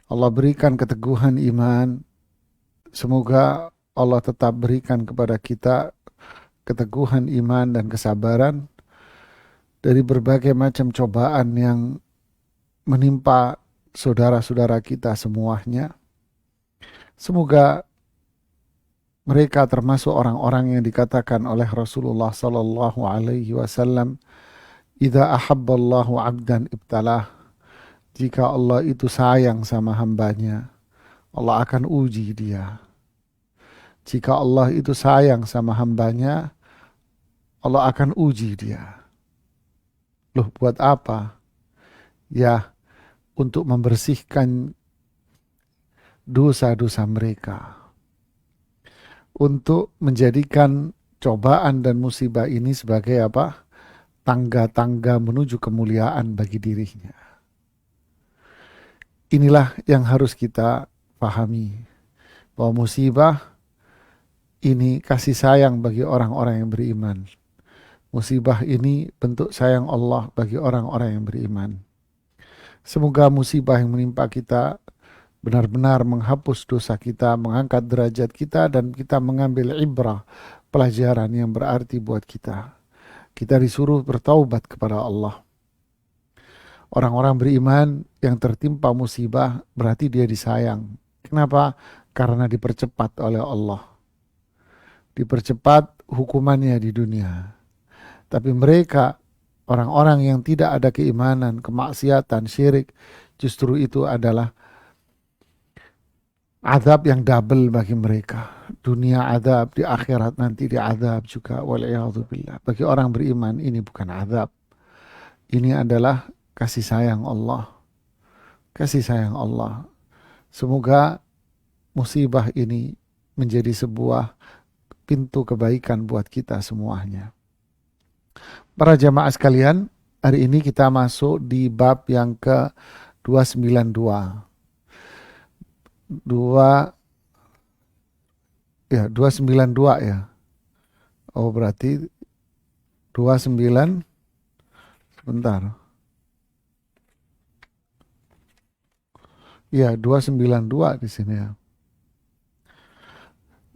Allah berikan keteguhan iman. Semoga Allah tetap berikan kepada kita keteguhan iman dan kesabaran dari berbagai macam cobaan yang menimpa saudara-saudara kita semuanya. Semoga mereka termasuk orang-orang yang dikatakan oleh Rasulullah sallallahu alaihi wasallam, "Idza ahabballahu 'abdan ibtalah." Jika Allah itu sayang sama hambanya, Allah akan uji dia. Jika Allah itu sayang sama hambanya, Allah akan uji dia. Loh, buat apa? Ya, untuk membersihkan dosa-dosa mereka. Untuk menjadikan cobaan dan musibah ini sebagai apa? Tangga-tangga menuju kemuliaan bagi dirinya. Inilah yang harus kita pahami. Bahwa musibah ini kasih sayang bagi orang-orang yang beriman. Musibah ini bentuk sayang Allah bagi orang-orang yang beriman. Semoga musibah yang menimpa kita benar-benar menghapus dosa kita, mengangkat derajat kita, dan kita mengambil ibrah, pelajaran yang berarti buat kita. Kita disuruh bertaubat kepada Allah. Orang-orang beriman yang tertimpa musibah berarti dia disayang. Kenapa? Karena dipercepat oleh Allah. Dipercepat hukumannya di dunia. Tapi mereka, orang-orang yang tidak ada keimanan, kemaksiatan, syirik, justru itu adalah azab yang double bagi mereka. Dunia azab, di akhirat nanti di azab juga. Wal'iyadzubillah. Bagi orang beriman ini bukan azab. Ini adalah kasih sayang Allah. Kasih sayang Allah. Semoga musibah ini menjadi sebuah pintu kebaikan buat kita semuanya. Para jamaah sekalian, hari ini kita masuk di bab yang ke-292. 292 ya. Oh, berarti 29 sebentar. Ya, 292 di sini ya.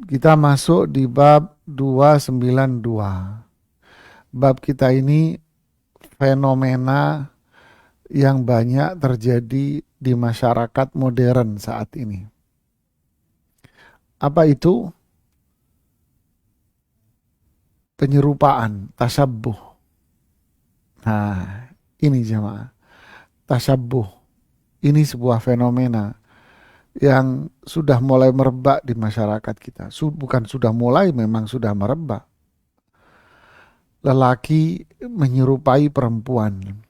Kita masuk di bab 292. Bab kita ini fenomena yang banyak terjadi di masyarakat modern saat ini. Apa itu? Penyerupaan, tasyabbuh. Nah, ini jemaah. Tasyabbuh. Ini sebuah fenomena yang sudah mulai merebak di masyarakat kita. Bukan sudah mulai, memang sudah merebak. Lelaki menyerupai perempuan.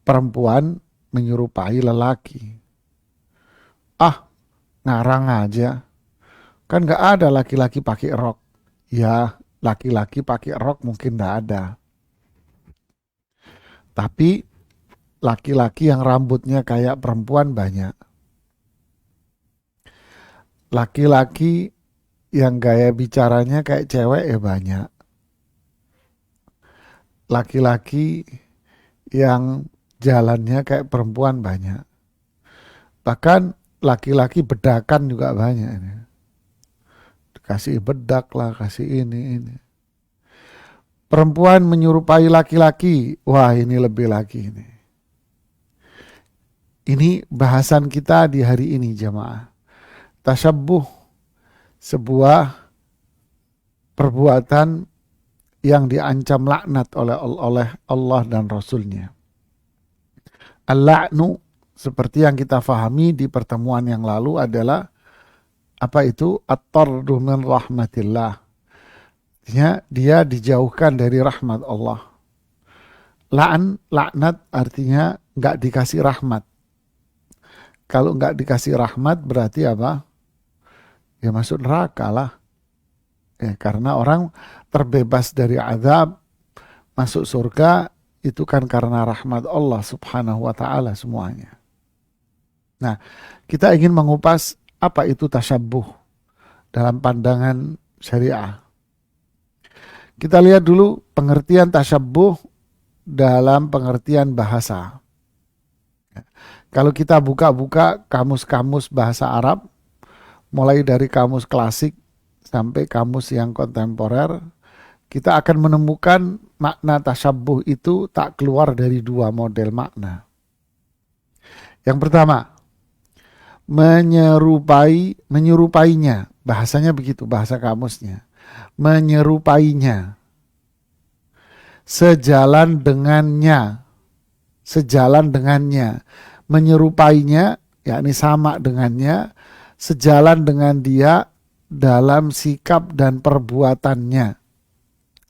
Perempuan menyerupai lelaki. Ah, ngarang aja. Kan gak ada laki-laki pakai rok. Ya, laki-laki pakai rok mungkin gak ada. Tapi laki-laki yang rambutnya kayak perempuan banyak. Laki-laki yang gaya bicaranya kayak cewek ya banyak. Laki-laki yang jalannya kayak perempuan banyak. Bahkan laki-laki bedakan juga banyak. Kasih bedak lah, kasih ini. Perempuan menyerupai laki-laki. Wah, ini lebih lagi ini. Ini bahasan kita di hari ini jamaah. Tasyabbuh, sebuah perbuatan yang diancam laknat oleh Allah dan Rasulnya. Al-la'nu, seperti yang kita fahami di pertemuan yang lalu adalah apa itu? At-tardu min rahmatillah. Artinya dia dijauhkan dari rahmat Allah. Laknat artinya nggak dikasih rahmat. Kalau nggak dikasih rahmat berarti apa? Ya masuk neraka lah. Ya, karena orang terbebas dari azab, masuk surga itu kan karena rahmat Allah subhanahu wa ta'ala semuanya. Nah, kita ingin mengupas apa itu tasyabbuh dalam pandangan syariah. Kita lihat dulu pengertian tasyabbuh dalam pengertian bahasa. Kalau kita buka-buka kamus-kamus bahasa Arab, mulai dari kamus klasik sampai kamus yang kontemporer, kita akan menemukan makna tasyabuh itu tak keluar dari dua model makna. Yang pertama, menyerupainya, bahasanya begitu, bahasa kamusnya. Menyerupainya, sejalan dengannya, menyerupainya, yakni sama dengannya, sejalan dengan dia dalam sikap dan perbuatannya.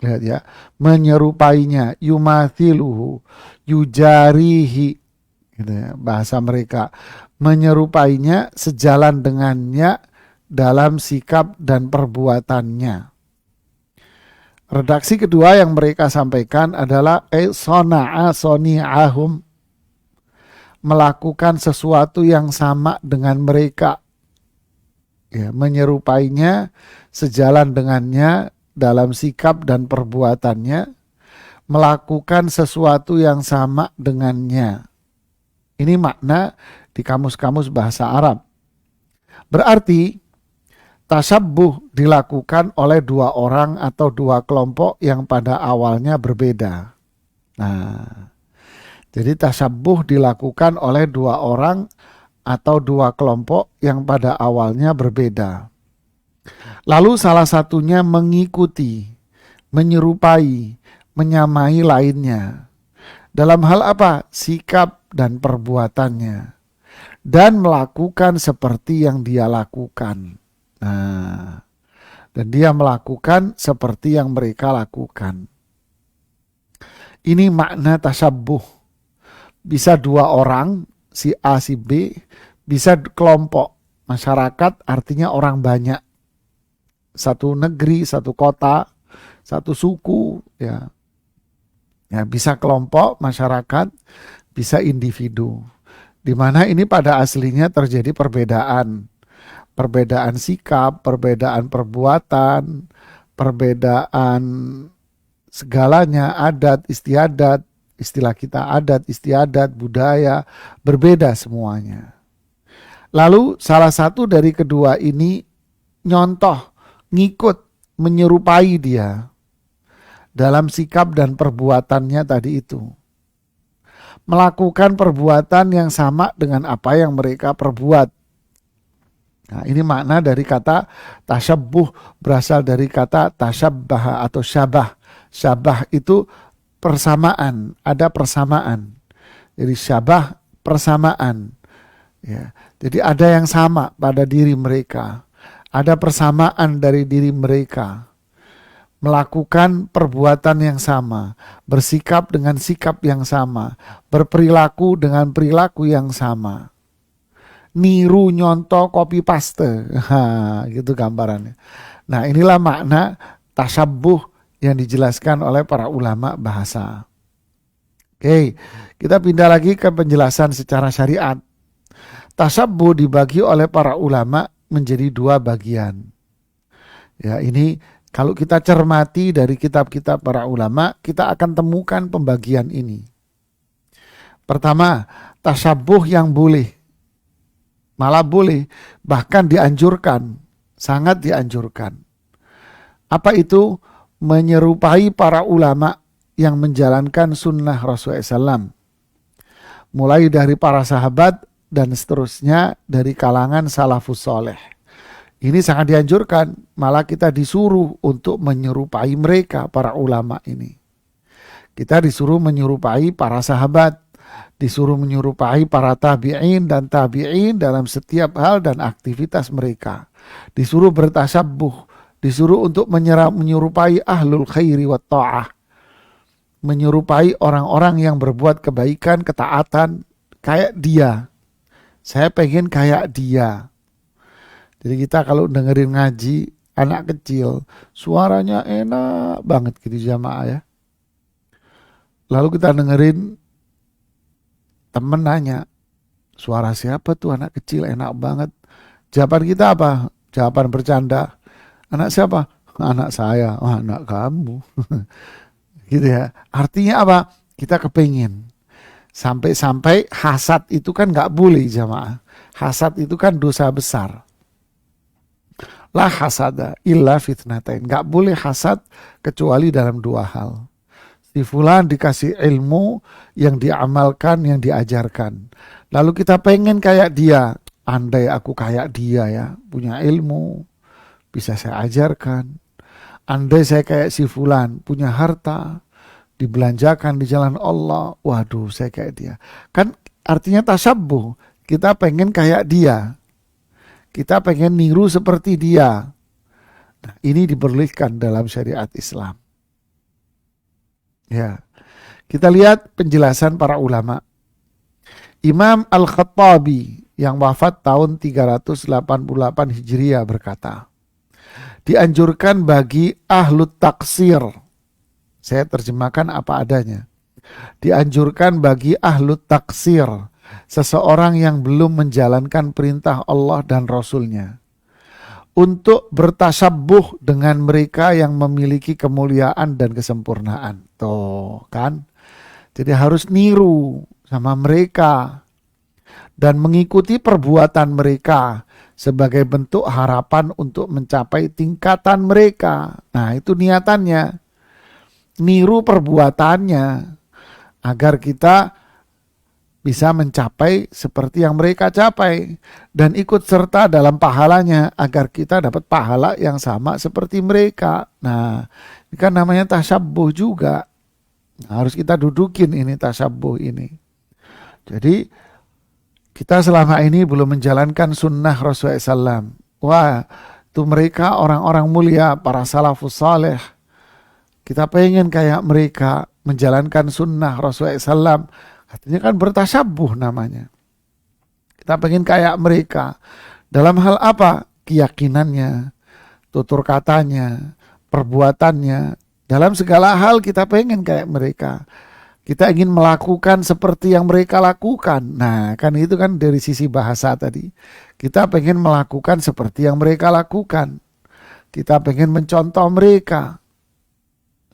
Lihat ya, menyerupainya, yumathiluhu, yujarihi, gitu ya, bahasa mereka. Menyerupainya, sejalan dengannya dalam sikap dan perbuatannya. Redaksi kedua yang mereka sampaikan adalah sona'a soni'ahum, melakukan sesuatu yang sama dengan mereka. Ya, menyerupainya, sejalan dengannya dalam sikap dan perbuatannya, melakukan sesuatu yang sama dengannya. Ini makna di kamus-kamus bahasa Arab. Berarti tasyabuh dilakukan oleh dua orang atau dua kelompok yang pada awalnya berbeda. Nah, jadi tasyabuh dilakukan oleh dua orang atau dua kelompok yang pada awalnya berbeda. Lalu salah satunya mengikuti, menyerupai, menyamai lainnya. Dalam hal apa? Sikap dan perbuatannya. Dan melakukan seperti yang dia lakukan. Nah, dan dia melakukan seperti yang mereka lakukan. Ini makna tasyabuh. Bisa dua orang, si A, si B, bisa kelompok. Masyarakat artinya orang banyak. Satu negeri, satu kota, satu suku, ya. Ya, bisa kelompok masyarakat, bisa individu. Di mana ini pada aslinya terjadi perbedaan. Perbedaan sikap, perbedaan perbuatan, perbedaan segalanya, adat, istiadat, istilah kita adat, istiadat, budaya, berbeda semuanya. Lalu salah satu dari kedua ini nyontoh, ngikut, menyerupai dia dalam sikap dan perbuatannya tadi itu. Melakukan perbuatan yang sama dengan apa yang mereka perbuat. Nah, ini makna dari kata tasyabuh, berasal dari kata tasyabbaha atau syabah. Syabah itu persamaan, ada persamaan. Jadi syabah, persamaan. Ya, jadi ada yang sama pada diri mereka. Ada persamaan dari diri mereka. Melakukan perbuatan yang sama, bersikap dengan sikap yang sama, berperilaku dengan perilaku yang sama. Niru, nyontoh, copy paste. Gitu gambarannya. Nah, inilah makna tasyabuh yang dijelaskan oleh para ulama bahasa. Oke, kita pindah lagi ke penjelasan secara syariat. Tasyabuh dibagi oleh para ulama menjadi dua bagian. Ya, ini kalau kita cermati dari kitab-kitab para ulama, kita akan temukan pembagian ini. Pertama, tasyabuh yang boleh. Malah boleh, bahkan dianjurkan, sangat dianjurkan. Apa itu? Menyerupai para ulama yang menjalankan sunnah Rasulullah SAW. Mulai dari para sahabat dan seterusnya dari kalangan salafus soleh. Ini sangat dianjurkan, malah kita disuruh untuk menyerupai mereka, para ulama ini. Kita disuruh menyerupai para sahabat, disuruh menyerupai para tabi'in dan tabi'in dalam setiap hal dan aktivitas mereka. Disuruh bertasyabuh, disuruh untuk menyerupai ahlul khairi wa ta'ah. Menyerupai orang-orang yang berbuat kebaikan, ketaatan, kayak dia. Saya pengen kayak dia. Jadi kita kalau dengerin ngaji, anak kecil, suaranya enak banget gitu jamaah ya. Lalu kita dengerin, temen nanya, suara siapa tuh anak kecil enak banget. Jawaban kita apa? Jawaban bercanda. Anak siapa? Anak saya. Oh, anak kamu. Gitu ya. Artinya apa? Kita kepingin. Sampai-sampai hasad itu kan nggak boleh jamaah. Hasad itu kan dosa besar. La hasada illa fitnatain. Nggak boleh hasad kecuali dalam dua hal. Si fulan dikasih ilmu yang diamalkan, yang diajarkan. Lalu kita pengen kayak dia. Andai aku kayak dia ya, punya ilmu, bisa saya ajarkan. Andai saya kayak si fulan, punya harta, dibelanjakan di jalan Allah, waduh saya kayak dia. Kan artinya tasabbuh, kita pengen kayak dia. Kita pengen niru seperti dia. Nah, ini diperbolehkan dalam syariat Islam. Ya, kita lihat penjelasan para ulama. Imam Al-Khattabi yang wafat tahun 388 Hijriah berkata, dianjurkan bagi ahlut taksir, saya terjemahkan apa adanya, dianjurkan bagi ahlut taksir, seseorang yang belum menjalankan perintah Allah dan Rasulnya, untuk bertasabbuh dengan mereka yang memiliki kemuliaan dan kesempurnaan. Tuh kan, jadi harus niru sama mereka dan mengikuti perbuatan mereka sebagai bentuk harapan untuk mencapai tingkatan mereka. Nah, itu niatannya. Niru perbuatannya agar kita bisa mencapai seperti yang mereka capai dan ikut serta dalam pahalanya agar kita dapat pahala yang sama seperti mereka. Nah, ini kan namanya tasabbuh juga. Nah, harus kita dudukin ini tasabbuh ini. Jadi kita selama ini belum menjalankan sunnah Rasulullah SAW. Wah, itu mereka orang-orang mulia, para salafus saleh. Kita pengen kayak mereka menjalankan sunnah Rasulullah SAW. Artinya kan bertasabbuh namanya. Kita pengen kayak mereka. Dalam hal apa? Keyakinannya, tutur katanya, perbuatannya. Dalam segala hal kita pengen kayak mereka. Kita ingin melakukan seperti yang mereka lakukan. Nah, kan itu kan dari sisi bahasa tadi. Kita pengen melakukan seperti yang mereka lakukan. Kita pengen mencontoh mereka.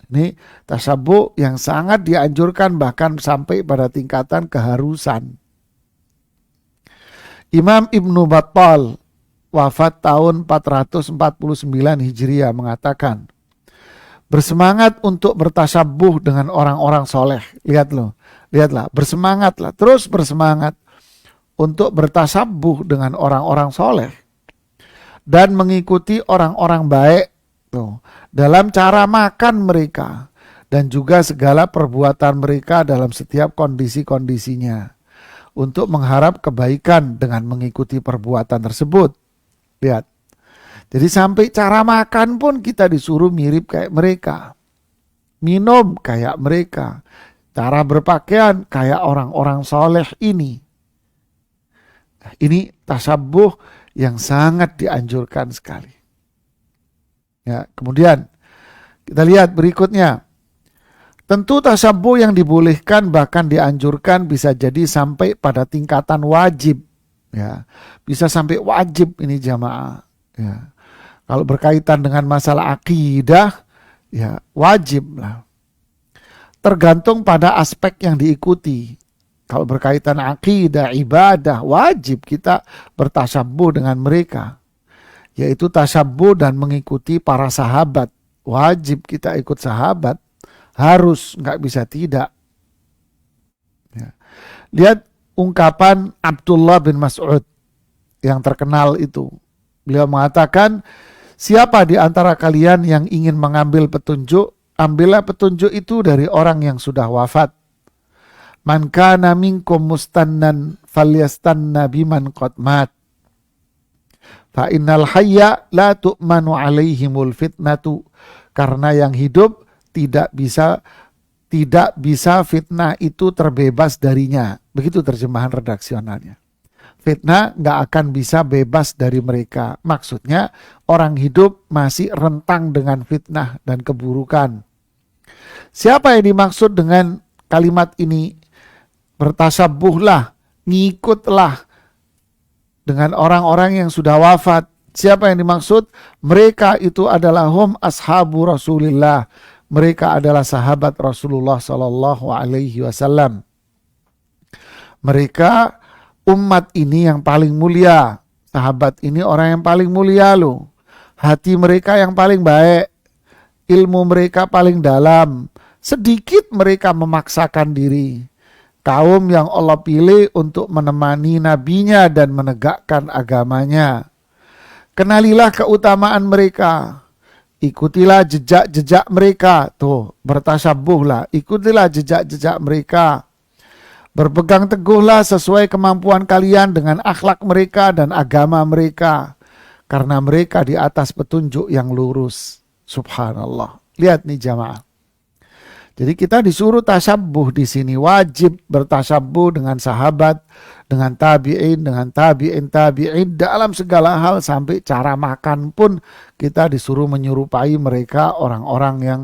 Ini tasabbuh yang sangat dianjurkan bahkan sampai pada tingkatan keharusan. Imam Ibnu Battal wafat tahun 449 Hijriah mengatakan, bersemangat untuk bertasabbuh dengan orang-orang soleh. Lihatlah, bersemangatlah, terus bersemangat untuk bertasabbuh dengan orang-orang soleh dan mengikuti orang-orang baik tuh, dalam cara makan mereka dan juga segala perbuatan mereka dalam setiap kondisi-kondisinya untuk mengharap kebaikan dengan mengikuti perbuatan tersebut. Lihat. Jadi sampai cara makan pun kita disuruh mirip kayak mereka. Minum kayak mereka. Cara berpakaian kayak orang-orang soleh ini. Nah, ini tasabbuh yang sangat dianjurkan sekali. Ya, kemudian kita lihat berikutnya. Tentu tasabbuh yang dibolehkan bahkan dianjurkan bisa jadi sampai pada tingkatan wajib. Ya, bisa sampai wajib ini jamaah. Ya. Kalau berkaitan dengan masalah akidah, ya wajib lah. Tergantung pada aspek yang diikuti. Kalau berkaitan akidah, ibadah, wajib kita bertasabbuh dengan mereka. Yaitu tasabbuh dan mengikuti para sahabat. Wajib kita ikut sahabat. Harus, nggak bisa tidak. Ya. Lihat ungkapan Abdullah bin Mas'ud yang terkenal itu. Beliau mengatakan, siapa di antara kalian yang ingin mengambil petunjuk, ambillah petunjuk itu dari orang yang sudah wafat. Man kana minkum mustannan falyastanna biman qad mat. Fa innal hayya la tu'manu alaihimul fitnatu. Karena yang hidup tidak bisa fitnah itu terbebas darinya. Begitu terjemahan redaksionalnya. Fitnah nggak akan bisa bebas dari mereka. Maksudnya orang hidup masih rentang dengan fitnah dan keburukan. Siapa yang dimaksud dengan kalimat ini? Bertasabbuhlah, ngikutlah dengan orang-orang yang sudah wafat. Siapa yang dimaksud? Mereka itu adalah hum ashabu Rasulillah. Mereka adalah sahabat Rasulullah Sallallahu Alaihi Wasallam. Mereka umat ini yang paling mulia, sahabat ini orang yang paling mulia loh. Hati mereka yang paling baik, ilmu mereka paling dalam. Sedikit mereka memaksakan diri. Kaum yang Allah pilih untuk menemani nabinya dan menegakkan agamanya. Kenalilah keutamaan mereka. Ikutilah jejak-jejak mereka. Tuh, bertasabuhlah. Ikutilah jejak-jejak mereka. Berpegang teguhlah sesuai kemampuan kalian dengan akhlak mereka dan agama mereka. Karena mereka di atas petunjuk yang lurus. Subhanallah. Lihat nih jamaah. Jadi kita disuruh tasabuh di sini, wajib bertasabuh dengan sahabat, dengan tabi'in dalam segala hal, sampai cara makan pun kita disuruh menyerupai mereka, orang-orang yang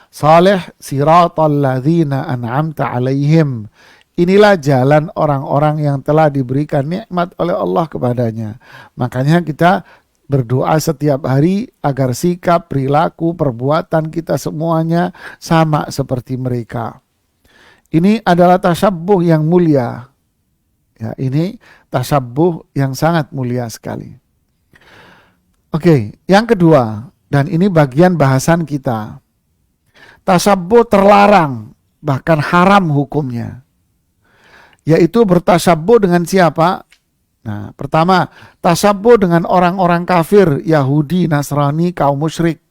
saleh. Siratal ladzina an'amta alaihim. Inilah jalan orang-orang yang telah diberikan nikmat oleh Allah kepadanya. Makanya kita berdoa setiap hari agar sikap, perilaku, perbuatan kita semuanya sama seperti mereka. Ini adalah tasabuh yang mulia. Ya, ini tasabuh yang sangat mulia sekali. Oke, yang kedua, dan ini bagian bahasan kita. Tasabuh terlarang, bahkan haram hukumnya. Yaitu bertasabuh dengan siapa? Nah, pertama, tasabuh dengan orang-orang kafir, Yahudi, Nasrani, kaum musyrik.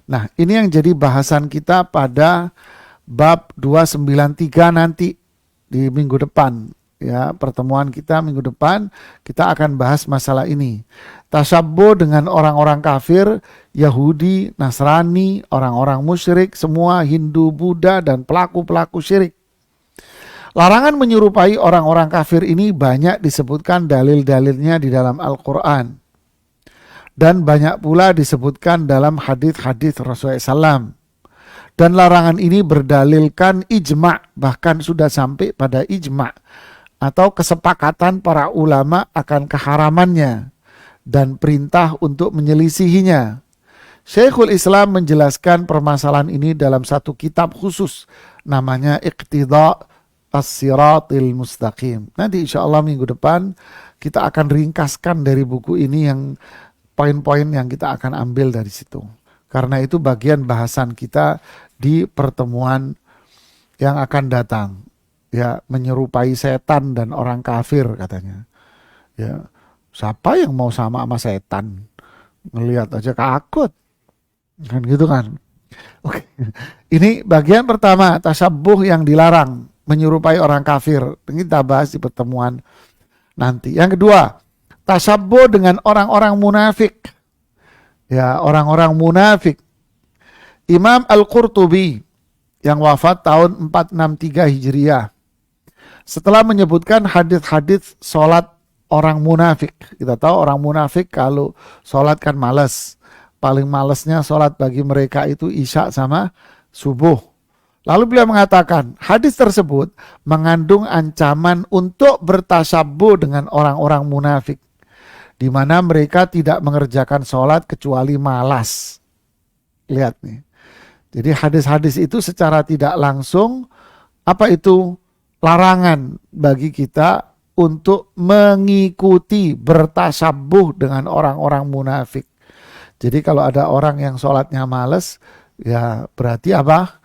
Nah, ini yang jadi bahasan kita pada bab 293 nanti di minggu depan. Ya, pertemuan kita minggu depan kita akan bahas masalah ini. Tasabuh dengan orang-orang kafir, Yahudi, Nasrani, orang-orang musyrik, semua Hindu, Buddha, dan pelaku-pelaku syirik. Larangan menyerupai orang-orang kafir ini banyak disebutkan dalil-dalilnya di dalam Al-Quran. Dan banyak pula disebutkan dalam hadis-hadis Rasulullah SAW. Dan larangan ini berdalilkan ijma', bahkan sudah sampai pada ijma' atau kesepakatan para ulama akan keharamannya dan perintah untuk menyelisihinya. Syekhul Islam menjelaskan permasalahan ini dalam satu kitab khusus, namanya Iqtida' As-Siratil Mustaqim. Nanti insya Allah minggu depan kita akan ringkaskan dari buku ini yang poin-poin yang kita akan ambil dari situ. Karena itu bagian bahasan kita di pertemuan yang akan datang. Ya, menyerupai setan dan orang kafir katanya. Ya, siapa yang mau sama setan? Ngelihat aja takut. Kan gitu kan. Oke. Ini bagian pertama, tasabuh yang dilarang. Menyerupai orang kafir. Kita bahas di pertemuan nanti. Yang kedua, tasabuh dengan orang-orang munafik. Ya, orang-orang munafik. Imam Al-Qurtubi yang wafat tahun 463 Hijriah. Setelah menyebutkan hadis-hadis sholat orang munafik. Kita tahu orang munafik kalau sholat kan malas. Paling malasnya sholat bagi mereka itu isya sama subuh. Lalu beliau mengatakan, hadis tersebut mengandung ancaman untuk bertasabuh dengan orang-orang munafik, di mana mereka tidak mengerjakan sholat kecuali malas. Lihat nih. Jadi hadis-hadis itu secara tidak langsung, apa itu? Larangan bagi kita untuk mengikuti, bertasabuh dengan orang-orang munafik. Jadi kalau ada orang yang sholatnya malas, ya berarti apa?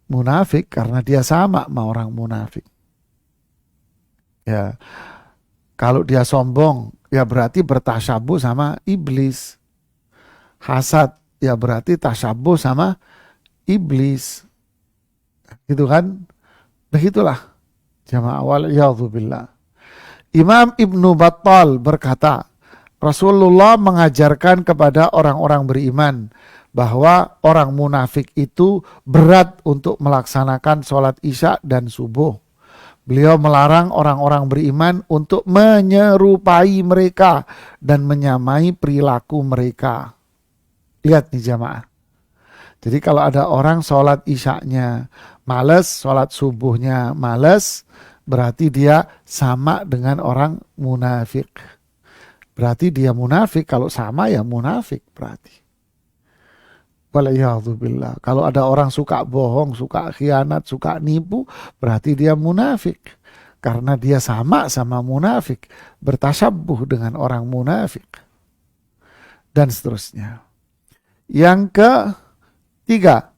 Munafik, karena dia sama orang munafik. Ya, kalau dia sombong, ya berarti bertasabuh sama iblis. Hasad, ya berarti tasabuh sama iblis. Gitu kan? Begitulah. Jamaah wal'iyadzubillah. Imam Ibnu Battal berkata, Rasulullah mengajarkan kepada orang-orang beriman bahwa orang munafik itu berat untuk melaksanakan sholat isya dan subuh. Beliau melarang orang-orang beriman untuk menyerupai mereka dan menyamai perilaku mereka. Lihat nih jamaah. Jadi kalau ada orang sholat isyanya males, sholat subuhnya males, berarti dia sama dengan orang munafik. Berarti dia munafik, kalau sama ya munafik berarti. Waliyahzubillah. Kalau ada orang suka bohong, suka khianat, suka nipu, berarti dia munafik. karena dia sama munafik, bertasyabuh dengan orang munafik, dan seterusnya. Yang ketiga,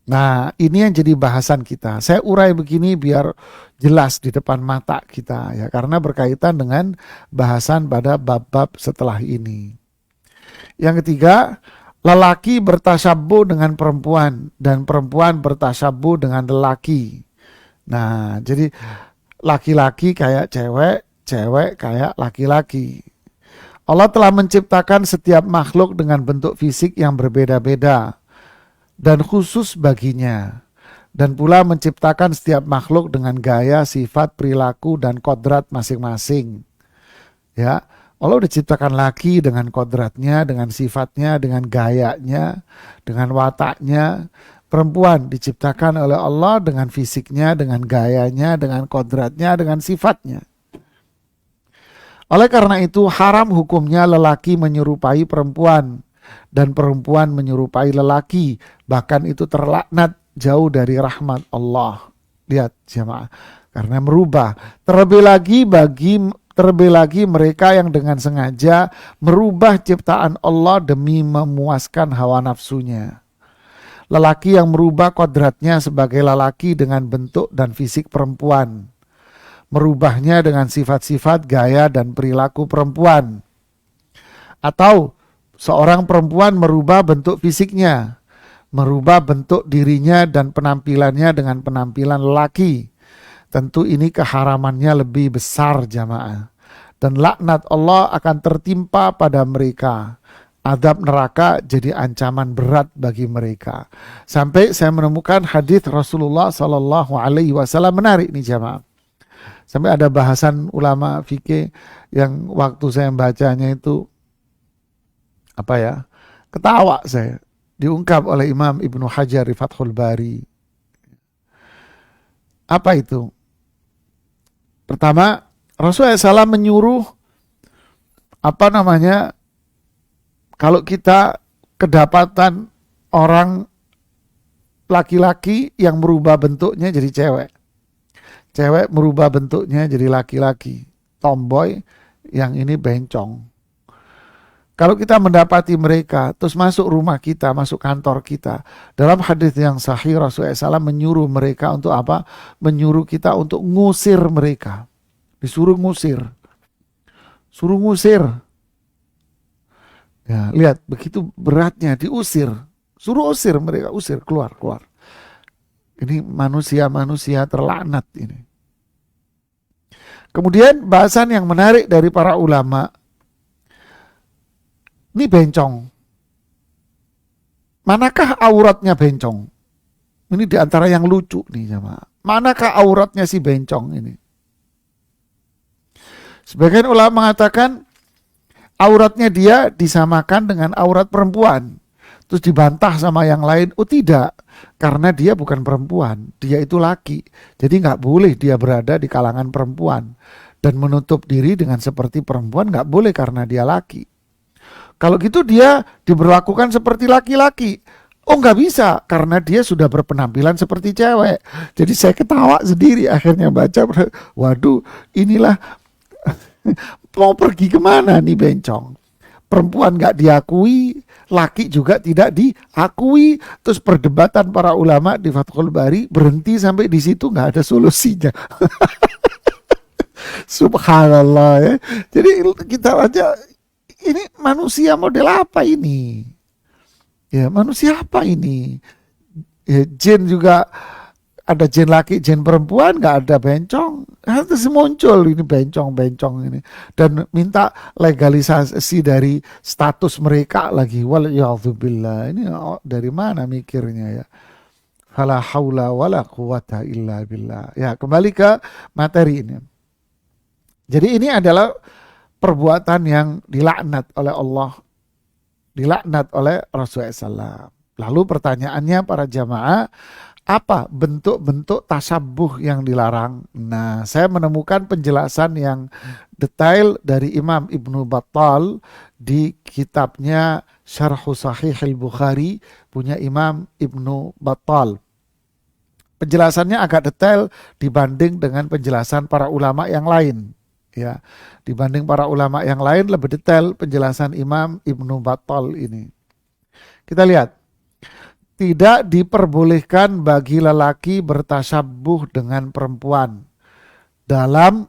nah ini yang jadi bahasan kita. Saya urai begini biar jelas di depan mata kita ya, karena berkaitan dengan bahasan pada bab-bab setelah ini. Yang ketiga, lelaki bertasyabuh dengan perempuan dan perempuan bertasyabuh dengan lelaki. Nah, jadi laki-laki kayak cewek, cewek kayak laki-laki. Allah telah menciptakan setiap makhluk dengan bentuk fisik yang berbeda-beda dan khusus baginya. Dan pula menciptakan setiap makhluk dengan gaya, sifat, perilaku, dan kodrat masing-masing. Ya, Allah udah ciptakan laki dengan kodratnya, dengan sifatnya, dengan gayanya, dengan wataknya. Perempuan diciptakan oleh Allah dengan fisiknya, dengan gayanya, dengan kodratnya, dengan sifatnya. Oleh karena itu haram hukumnya lelaki menyerupai perempuan dan perempuan menyerupai lelaki, bahkan itu terlaknat jauh dari rahmat Allah. Lihat jemaah, karena merubah. Terlebih lagi mereka yang dengan sengaja merubah ciptaan Allah demi memuaskan hawa nafsunya. Lelaki yang merubah kodratnya sebagai lelaki dengan bentuk dan fisik perempuan, merubahnya dengan sifat-sifat, gaya, dan perilaku perempuan. Atau seorang perempuan merubah bentuk fisiknya, merubah bentuk dirinya dan penampilannya dengan penampilan lelaki. Tentu ini keharamannya lebih besar jamaah. Dan laknat Allah akan tertimpa pada mereka. Azab neraka jadi ancaman berat bagi mereka. Sampai saya menemukan hadis Rasulullah SAW menarik nih jamaah. Sampai ada bahasan ulama fikih yang waktu saya membacanya itu ketawa saya. Diungkap oleh Imam Ibnu Hajar di Fathul Bari. Apa itu? Pertama, Rasulullah SAW menyuruh kalau kita kedapatan orang laki-laki yang merubah bentuknya jadi cewek. Cewek merubah bentuknya jadi laki-laki, tomboy, yang ini bencong. Kalau kita mendapati mereka, terus masuk rumah kita, masuk kantor kita, dalam hadis yang sahih Rasulullah SAW menyuruh mereka untuk apa? Menyuruh kita untuk ngusir mereka. Disuruh ngusir. Suruh ngusir. Ya, lihat, begitu beratnya, diusir. Suruh usir mereka, usir, keluar. Ini manusia-manusia terlaknat ini. Kemudian bahasan yang menarik dari para ulama, ini bencong. Manakah auratnya bencong? Ini diantara yang lucu nih jemaah. Manakah auratnya si bencong ini? Sebagian ulama mengatakan auratnya dia disamakan dengan aurat perempuan. Terus dibantah sama yang lain, oh tidak, karena dia bukan perempuan, dia itu laki. Jadi nggak boleh dia berada di kalangan perempuan. Dan menutup diri dengan seperti perempuan nggak boleh karena dia laki. Kalau gitu dia diberlakukan seperti laki-laki. Oh nggak bisa, karena dia sudah berpenampilan seperti cewek. Jadi saya ketawa sendiri akhirnya baca, waduh inilah mau pergi kemana nih bencong. Perempuan gak diakui, laki juga tidak diakui. Terus perdebatan para ulama di Fathul Bari berhenti sampai di situ, gak ada solusinya. Subhanallah ya. Jadi kita aja, ini manusia model apa ini? Ya manusia apa ini? Ya, jin juga ada jin laki, jin perempuan, nggak ada bencong. Terus muncul ini bencong ini dan minta legalisasi dari status mereka lagi. Waliyadzubillah. Ini dari mana mikirnya ya? Fala haula wala quwata illa billah. Ya, kembali ke materi ini. Jadi ini adalah perbuatan yang dilaknat oleh Allah, dilaknat oleh Rasulullah SAW. Lalu pertanyaannya para jamaah, apa bentuk-bentuk tasabuh yang dilarang? Nah, saya menemukan penjelasan yang detail dari Imam Ibnu Battal di kitabnya Syarh Sahih al-Bukhari, punya Imam Ibnu Battal. Penjelasannya agak detail dibanding dengan penjelasan para ulama yang lain. Ya, dibanding para ulama yang lain lebih detail penjelasan Imam Ibnu Battal ini. Kita lihat, tidak diperbolehkan bagi lelaki bertasyabuh dengan perempuan.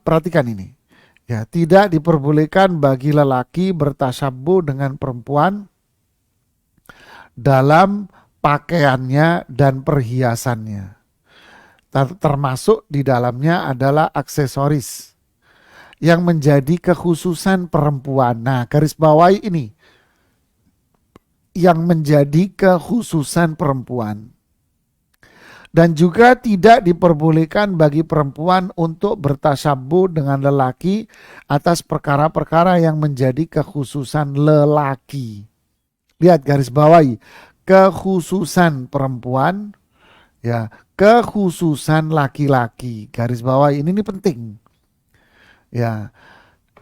Perhatikan ini. Ya, tidak diperbolehkan bagi lelaki bertasyabuh dengan perempuan dalam pakaiannya dan perhiasannya. Termasuk di dalamnya adalah aksesoris yang menjadi kekhususan perempuan. Nah, garis bawahi ini, yang menjadi kekhususan perempuan. Dan juga tidak diperbolehkan bagi perempuan untuk bertasyabuh dengan lelaki atas perkara-perkara yang menjadi kekhususan lelaki. Lihat garis bawahi, kekhususan perempuan, ya, kekhususan laki-laki. Garis bawahi ini penting. Ya.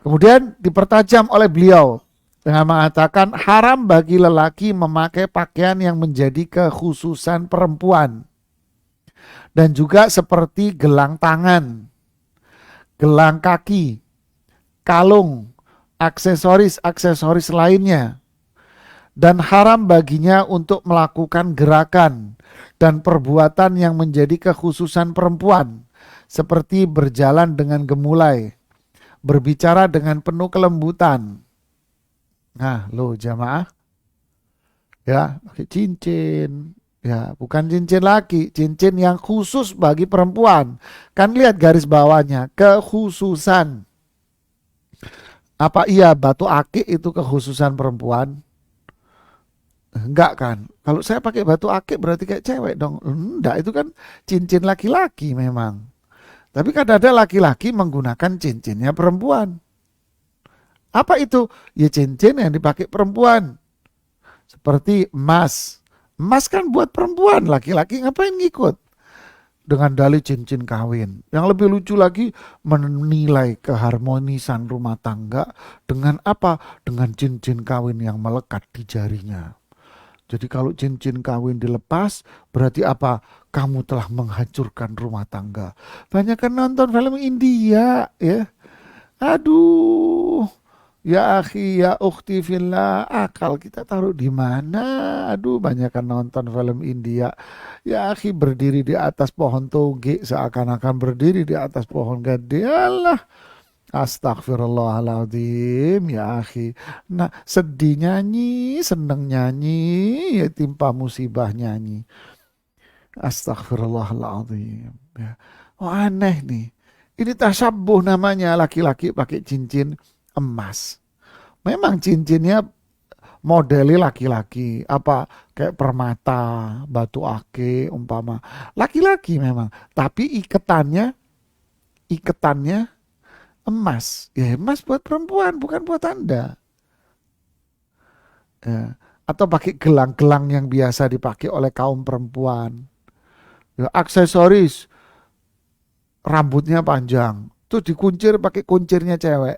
Kemudian dipertajam oleh beliau dengan mengatakan haram bagi lelaki memakai pakaian yang menjadi kekhususan perempuan. Dan juga seperti gelang tangan, gelang kaki, kalung, aksesoris-aksesoris lainnya. Dan haram baginya untuk melakukan gerakan dan perbuatan yang menjadi kekhususan perempuan, seperti berjalan dengan gemulai, berbicara dengan penuh kelembutan. Nah, lo jamaah, ya, pakai cincin, ya, bukan cincin lagi, cincin yang khusus bagi perempuan. Kan lihat garis bawahnya, kekhususan. Apa iya batu akik itu kekhususan perempuan? Enggak kan? Kalau saya pakai batu akik berarti kayak cewek dong. Enggak, itu kan cincin laki-laki memang. Tapi kadang ada laki-laki menggunakan cincinnya perempuan. Apa itu? Ya cincin yang dipakai perempuan. Seperti emas. Emas kan buat perempuan, laki-laki ngapain ngikut? Dengan dalih cincin kawin. Yang lebih lucu lagi, menilai keharmonisan rumah tangga dengan apa? Dengan cincin kawin yang melekat di jarinya. Jadi kalau cincin kawin dilepas, berarti apa? Kamu telah menghancurkan rumah tangga. Banyak kan nonton film India, ya. Aduh, ya akhi, ya ukhti fillah, akal kita taruh di mana? Aduh, banyak kan nonton film India. Ya akhi, berdiri di atas pohon toge, seakan-akan berdiri di atas pohon gede. Allah. Astagfirullahaladzim, ya akhi. Nah, sedih nyanyi, seneng nyanyi, ya timpa musibah nyanyi. Astagfirullahaladzim. Ya. Oh aneh nih. Ini tasyabuh namanya, laki-laki pakai cincin emas. Memang cincinnya modelnya laki-laki. Apa? Kayak permata, batu ake, umpama. Laki-laki memang. Tapi iketannya emas. Ya emas buat perempuan, bukan buat Anda. Ya. Atau pakai gelang-gelang yang biasa dipakai oleh kaum perempuan. Ya, aksesoris, rambutnya panjang. Terus dikuncir pakai kuncirnya cewek.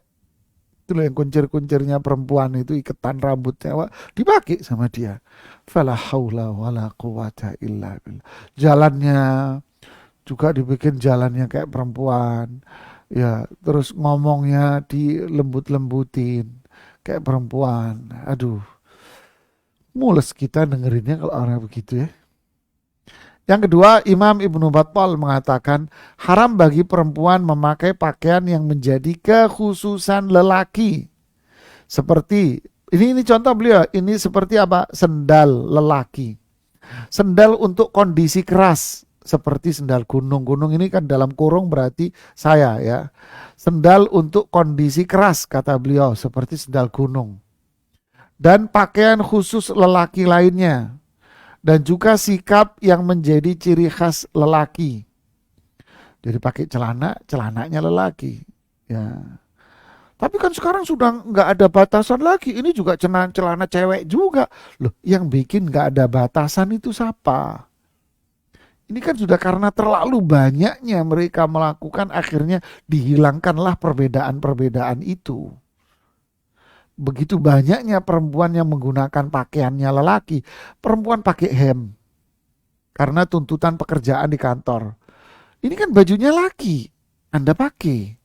Itu loh yang kuncir-kuncirnya perempuan itu, iketan rambut cewek dipakai sama dia. Fala haula wala quwata illa billah. Jalannya juga dibikin jalannya kayak perempuan. Ya, terus ngomongnya dilembut-lembutin kayak perempuan. Aduh, mules kita dengerinnya kalau orang begitu ya. Yang kedua, Imam Ibnu Battal mengatakan haram bagi perempuan memakai pakaian yang menjadi kekhususan lelaki. Seperti ini contoh beliau, ini seperti apa? Sendal lelaki. Sendal untuk kondisi keras, seperti sendal gunung. Gunung ini kan dalam kurung berarti saya ya. Sendal untuk kondisi keras kata beliau, seperti sendal gunung. Dan pakaian khusus lelaki lainnya. Dan juga sikap yang menjadi ciri khas lelaki. Jadi pakai celananya lelaki. Ya. Tapi kan sekarang sudah nggak ada batasan lagi. Ini juga celana cewek juga. Loh, yang bikin nggak ada batasan itu siapa? Ini kan sudah karena terlalu banyaknya mereka melakukan, akhirnya dihilangkanlah perbedaan-perbedaan itu. Begitu banyaknya perempuan yang menggunakan pakaiannya lelaki. Perempuan pakai hem. karena tuntutan pekerjaan di kantor. Ini kan bajunya laki, Anda pakai.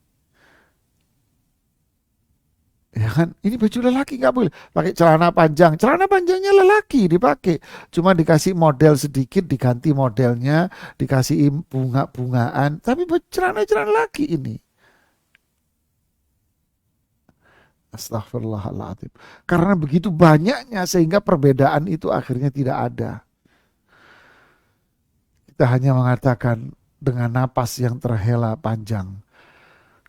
Ya kan, ini baju lelaki nggak boleh. Pakai celana panjang, celana panjangnya lelaki dipakai. Cuma dikasih model sedikit, diganti modelnya, dikasih bunga-bungaan. Tapi celana-celana laki ini. Astaghfirullahaladzim. Karena begitu banyaknya sehingga perbedaan itu akhirnya tidak ada. Kita hanya mengatakan dengan napas yang terhela panjang.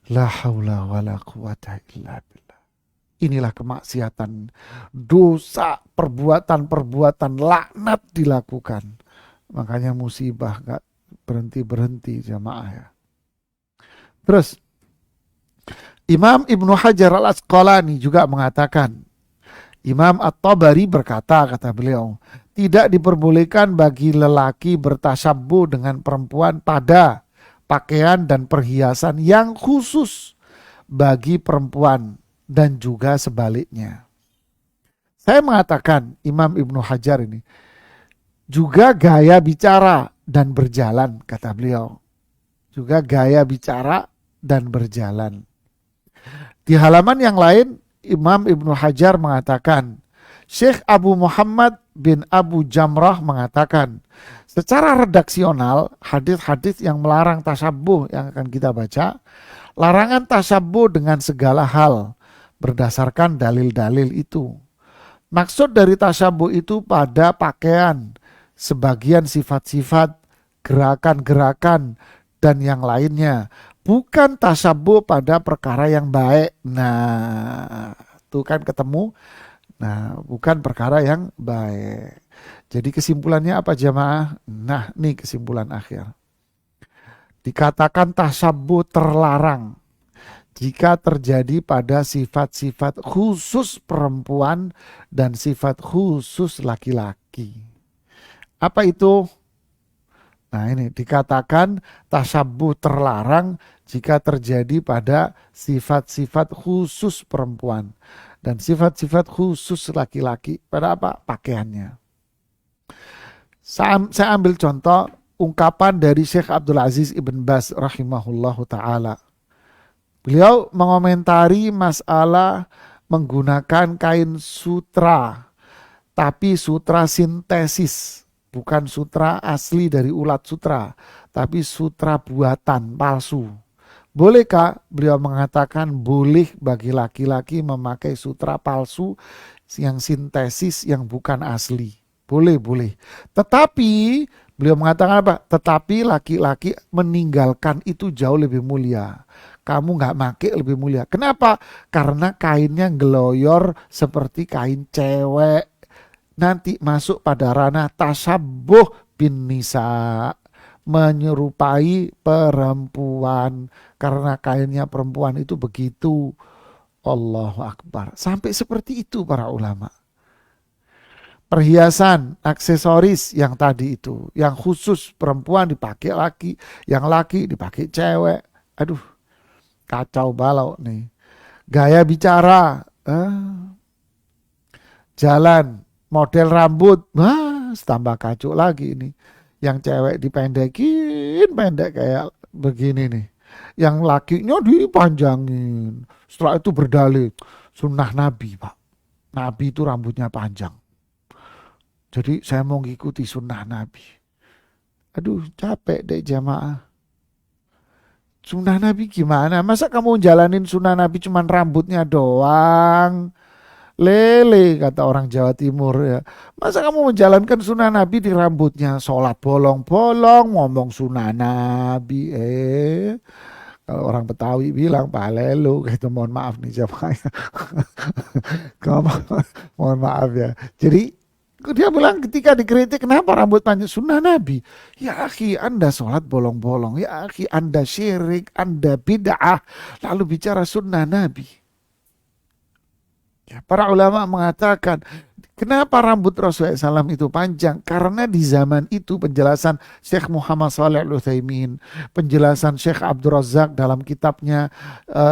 La haula wa la quwata illa billah. Inilah kemaksiatan, dosa, perbuatan-perbuatan laknat dilakukan. Makanya musibah gak berhenti-berhenti jamaah ya. Terus Imam Ibnu Hajar al-Asqalani juga mengatakan, Imam At-Tabari berkata, kata beliau, tidak diperbolehkan bagi lelaki bertasyabuh dengan perempuan pada pakaian dan perhiasan yang khusus bagi perempuan dan juga sebaliknya. Saya mengatakan Imam Ibnu Hajar ini juga gaya bicara dan berjalan, kata beliau. Juga gaya bicara dan berjalan. Di halaman yang lain, Imam Ibnu Hajar mengatakan, Syekh Abu Muhammad bin Abu Jamrah mengatakan, secara redaksional, hadis-hadis yang melarang tasyabuh yang akan kita baca, larangan tasyabuh dengan segala hal berdasarkan dalil-dalil itu. Maksud dari tasyabuh itu pada pakaian, sebagian sifat-sifat, gerakan-gerakan, dan yang lainnya. Bukan tasyabuh pada perkara yang baik. Nah, itu kan ketemu. Nah, bukan perkara yang baik. Jadi kesimpulannya apa jamaah? Nah, ini kesimpulan akhir. Dikatakan tasyabuh terlarang jika terjadi pada sifat-sifat khusus perempuan dan sifat khusus laki-laki. Apa itu? Nah ini dikatakan tasyabuh terlarang jika terjadi pada sifat-sifat khusus perempuan dan sifat-sifat khusus laki-laki. Pada apa? Pakaiannya. Saya ambil contoh ungkapan dari Syekh Abdul Aziz Ibn Baz rahimahullahu ta'ala. Beliau mengomentari masalah menggunakan kain sutra, tapi sutra sintesis. Bukan sutra asli dari ulat sutra, tapi sutra buatan palsu. Bolehkah? Beliau mengatakan boleh bagi laki-laki memakai sutra palsu yang sintesis yang bukan asli. Boleh, boleh. Tetapi beliau mengatakan apa? Tetapi laki-laki meninggalkan itu jauh lebih mulia. Kamu gak pakai lebih mulia. Kenapa? Karena kainnya geloyor seperti kain cewek. Nanti masuk pada ranah tasyabuh bin nisa, menyerupai perempuan karena kainnya perempuan itu begitu. Allahu Akbar. Sampai seperti itu para ulama. Perhiasan, aksesoris yang tadi itu, yang khusus perempuan dipakai laki, yang laki dipakai cewek. Aduh, kacau balau nih. Gaya bicara, jalan, model rambut, tambah kacau lagi ini. Yang cewek dipendekin, pendek kayak begini nih. Yang lakinya dipanjangin. Setelah itu berdalih, sunnah Nabi Pak. Nabi itu rambutnya panjang. Jadi saya mau ngikuti sunnah Nabi. Aduh capek deh jamaah. Sunnah Nabi gimana? Masa kamu jalanin sunnah Nabi cuman rambutnya doang? Lele kata orang Jawa Timur ya. Masa kamu menjalankan sunnah Nabi di rambutnya? Sholat bolong-bolong ngomong sunnah Nabi. Kalau orang Betawi bilang palelu gitu, mohon maaf nih jamaah. Mohon maaf ya. Jadi dia bilang ketika dikritik kenapa rambut panjang sunnah Nabi. Ya akhi Anda sholat bolong-bolong. Ya akhi Anda syirik, Anda bid'ah. Lalu bicara sunnah Nabi. Ya, para ulama mengatakan kenapa rambut Rasulullah SAW itu panjang? Karena di zaman itu penjelasan Syekh Muhammad Shalih Al-Utsaimin, penjelasan Syekh Abdul Razak dalam kitabnya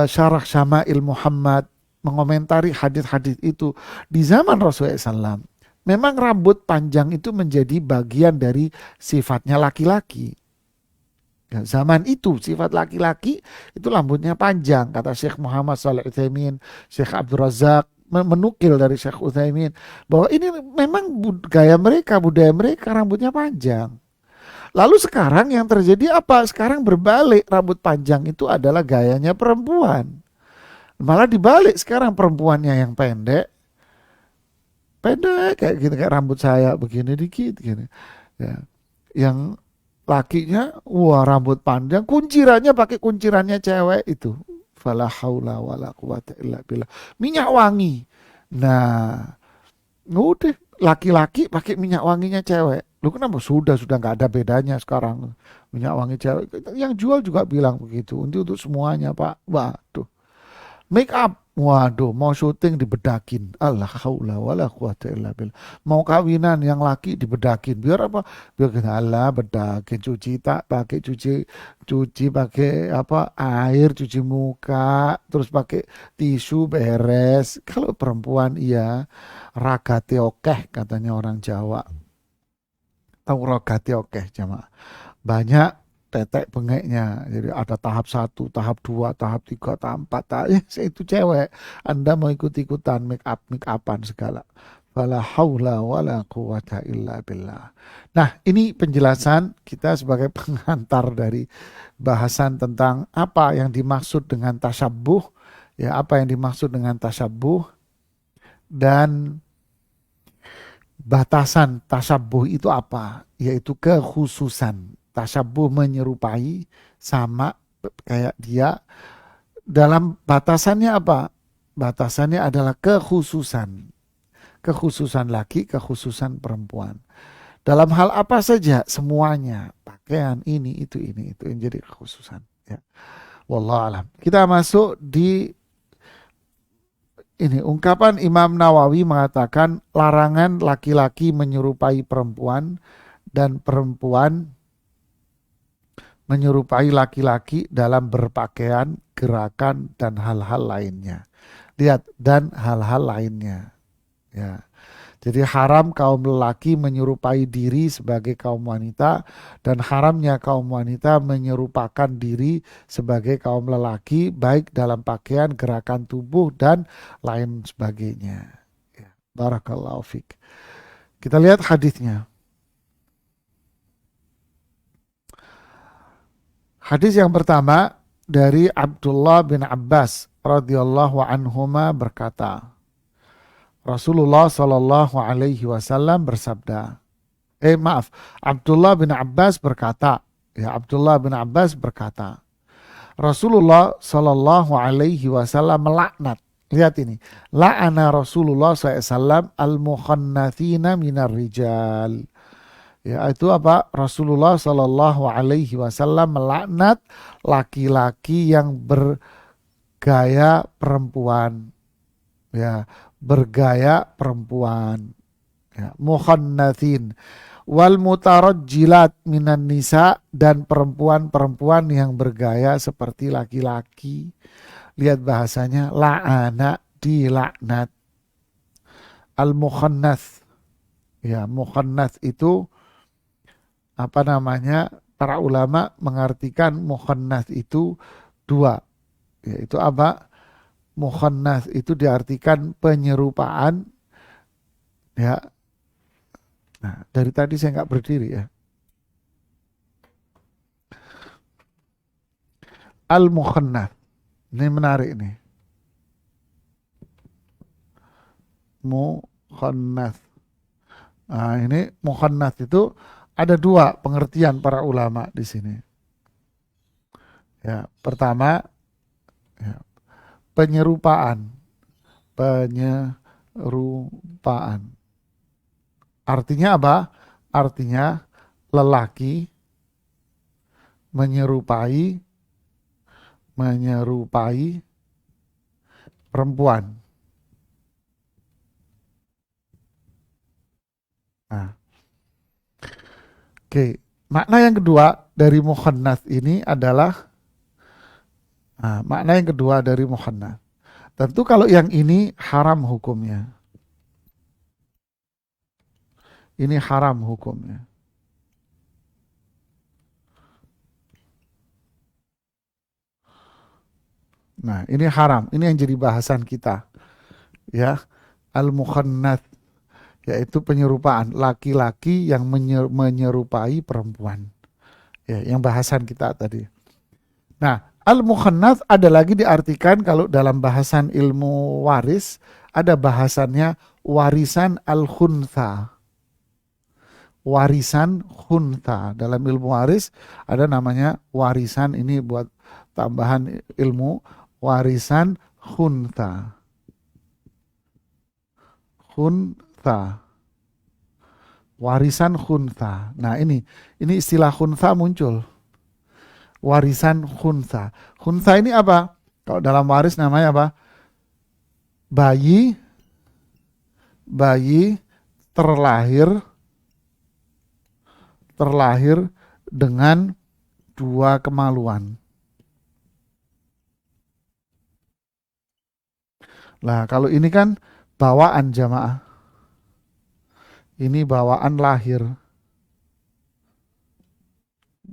Syarah Syama'il Muhammad mengomentari hadis-hadis itu di zaman Rasulullah SAW. memang rambut panjang itu menjadi bagian dari sifatnya laki-laki. Ya, zaman itu sifat laki-laki itu rambutnya panjang, kata Syekh Muhammad Shalih Utsaimin, Syekh Abdul Razak menukil dari Syekh Utsaimin bahwa ini memang gaya mereka, budaya mereka rambutnya panjang. Lalu sekarang yang terjadi apa? Sekarang berbalik, rambut panjang itu adalah gayanya perempuan. Malah dibalik, sekarang perempuannya yang pendek, pendek kayak gini, kayak rambut saya begini dikit gini. Ya. Yang lakinya, wah rambut panjang, kuncirannya pakai kuncirannya cewek itu. Fala haula wala quwata illa billah. Minyak wangi. Nah, udah laki-laki pakai minyak wanginya cewek. Lu kenapa? Sudah nggak ada bedanya sekarang. Minyak wangi cewek. Yang jual juga bilang begitu. Untuk semuanya, Pak. Waduh. Make up. Waduh, mau syuting dibedakin. Allah haula wala quwata illa billah. Mau kawinan yang laki dibedakin. Biar apa? Biar kita Allah bedakin, cuci tak pakai cuci pakai apa? Air, cuci muka, terus pakai tisu beres. Kalau perempuan iya, ragate okeh katanya orang Jawa. Tahu ragate okeh jamaah. Banyak tetek bengeknya. Jadi ada tahap 1, tahap 2, tahap 3, tahap 4. Itu cewek. Anda mau ikut-ikutan make upan segala. Fala haula wala quwata illa billah. Nah, ini penjelasan kita sebagai pengantar dari bahasan tentang apa yang dimaksud dengan tasyabuh, ya apa yang dimaksud dengan tasyabuh dan batasan tasyabuh itu apa? Yaitu kekhususan. Tasyabuh menyerupai, sama kayak dia. Dalam batasannya apa? Batasannya adalah kekhususan. Kekhususan laki, kekhususan perempuan. Dalam hal apa saja? Semuanya. Pakaian ini, itu yang jadi kekhususan. Ya. Wallahualam. Kita masuk di ini ungkapan Imam Nawawi mengatakan larangan laki-laki menyerupai perempuan dan perempuan menyerupai laki-laki dalam berpakaian, gerakan dan hal-hal lainnya. Lihat, dan hal-hal lainnya. Ya. Jadi haram kaum lelaki menyerupai diri sebagai kaum wanita dan haramnya kaum wanita menyerupakan diri sebagai kaum lelaki baik dalam pakaian, gerakan tubuh dan lain sebagainya. Ya. Barakallahu fiik. Kita lihat hadisnya. Hadis yang pertama dari Abdullah bin Abbas radhiyallahu anhuma berkata, Rasulullah Shallallahu Alaihi Wasallam bersabda, Abdullah bin Abbas berkata, Abdullah bin Abbas berkata, Rasulullah Shallallahu Alaihi Wasallam melaknat. Lihat ini, la'ana Rasulullah SAW al-mukhannathina minar rijal. Ya, itu apa? Rasulullah Shallallahu Alaihi Wasallam melaknat laki-laki yang bergaya perempuan. Ya, bergaya perempuan, ya, mukhannathin wal mutarajjilat minan nisa dan perempuan-perempuan yang bergaya seperti laki-laki. Lihat bahasanya, la'ana, dilaknat. Al mukhannath, ya mukhannath itu apa namanya? Para ulama mengartikan mukhannath itu dua, yaitu apa? Mukhannath itu diartikan penyerupaan, ya. Nah, dari tadi saya nggak berdiri ya. Al-mukhannath. Ini menarik nih. Mukhannath. Nah, ini mukhannath itu ada dua pengertian para ulama di sini. Ya, pertama, ya, penyerupaan. Penyerupaan. Artinya apa? Artinya lelaki menyerupai perempuan. Nah, oke. Makna yang kedua dari mukhannath ini adalah makna yang kedua dari mukhannath. Tentu kalau yang ini haram hukumnya. Ini haram hukumnya. Nah, ini haram. Ini yang jadi bahasan kita, ya. Al-mukhannats, yaitu penyerupaan laki-laki yang menyerupai perempuan. Ya, yang bahasan kita tadi. Nah, al-mukhannats ada lagi diartikan kalau dalam bahasan ilmu waris, ada bahasannya warisan al-khuntha. Warisan khuntha. Dalam ilmu waris ada namanya warisan, ini buat tambahan ilmu, warisan khuntha. Khuntha. Warisan khuntha. Nah, ini istilah khuntha muncul. Warisan khuntha. Khuntha ini apa? Kalau dalam waris namanya apa? Bayi terlahir dengan dua kemaluan. Nah, kalau ini kan bawaan jamaah. Ini bawaan lahir.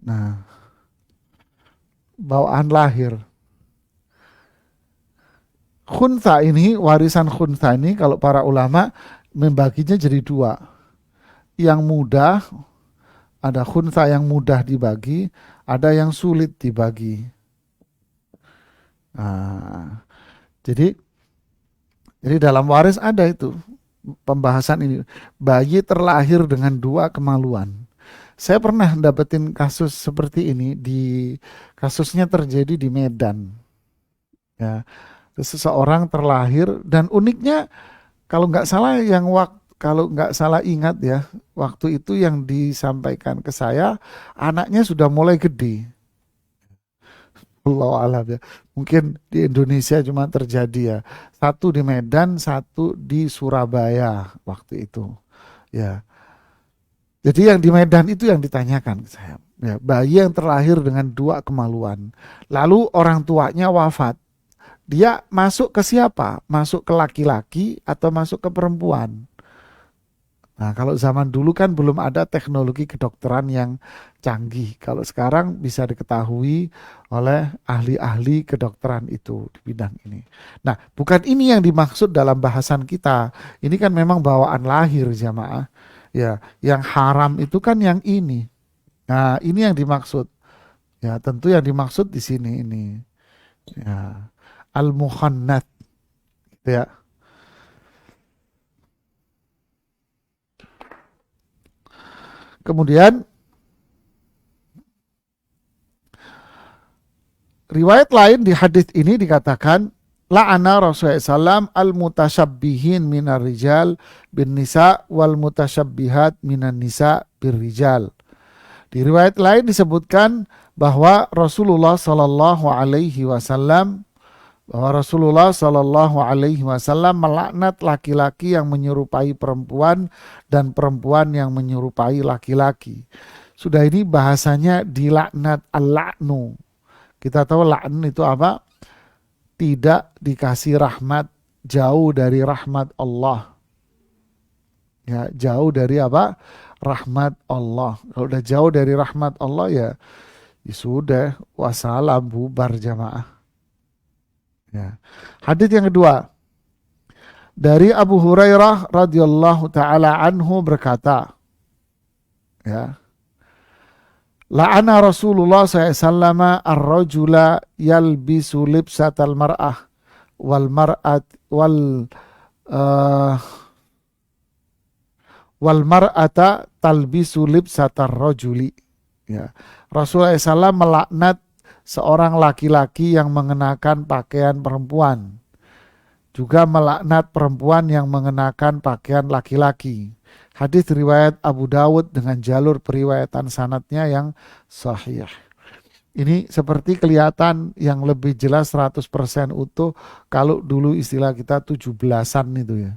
Nah, bawaan lahir. Khunsa ini, warisan khunsa ini kalau para ulama membaginya jadi dua. Yang mudah, ada khunsa yang mudah dibagi, ada yang sulit dibagi. Nah, jadi dalam waris ada itu pembahasan ini. Bayi terlahir dengan dua kemaluan. Saya pernah dapetin kasus seperti ini, kasusnya terjadi di Medan. Ya, seseorang terlahir dan uniknya kalau nggak salah kalau nggak salah ingat ya, waktu itu yang disampaikan ke saya anaknya sudah mulai gede. Allah alam ya. Mungkin di Indonesia cuma terjadi ya. Satu di Medan, satu di Surabaya waktu itu. Ya. Jadi yang di Medan itu yang ditanyakan ke saya. Ya, bayi yang terlahir dengan dua kemaluan. Lalu orang tuanya wafat. Dia masuk ke siapa? Masuk ke laki-laki atau masuk ke perempuan? Nah, kalau zaman dulu kan belum ada teknologi kedokteran yang canggih. Kalau sekarang bisa diketahui oleh ahli-ahli kedokteran itu di bidang ini. Nah, bukan ini yang dimaksud dalam bahasan kita. Ini kan memang bawaan lahir jamaah. Ya, yang haram itu kan yang ini. Nah, ini yang dimaksud. Ya, tentu yang dimaksud di sini ini. Ya, al-mukhannats, gitu ya. Kemudian riwayat lain di hadis ini dikatakan la'ana Rasulullah SAW al-mutasyabbihin minar rijal bin nisa wal mutasyabbihat minan nisa bir rijal. Di riwayat lain disebutkan bahwa Rasulullah Sallallahu Alaihi Wasallam melaknat laki-laki yang menyerupai perempuan dan perempuan yang menyerupai laki-laki. Sudah ini bahasanya dilaknat, al-la'nu. Kita tahu la'an itu apa? Tidak dikasih rahmat, jauh dari rahmat Allah. Ya, jauh dari apa? Rahmat Allah. Kalau udah jauh dari rahmat Allah ya sudah, wassalam, bubar jamaah. Ya. Hadits yang kedua dari Abu Hurairah radhiyallahu taala anhu berkata, ya, la'ana Rasulullah SAW ar-rajula yalbisu libsatal mar'ah wal mar'at wal mar'ata talbisu libsatar rajuli. Ya. Rasulullah SAW melaknat seorang laki-laki yang mengenakan pakaian perempuan. Juga melaknat perempuan yang mengenakan pakaian laki-laki. Hadis riwayat Abu Dawud dengan jalur periwayatan sanadnya yang sahih. Ini seperti kelihatan yang lebih jelas 100% utuh kalau dulu istilah kita 17-an itu ya.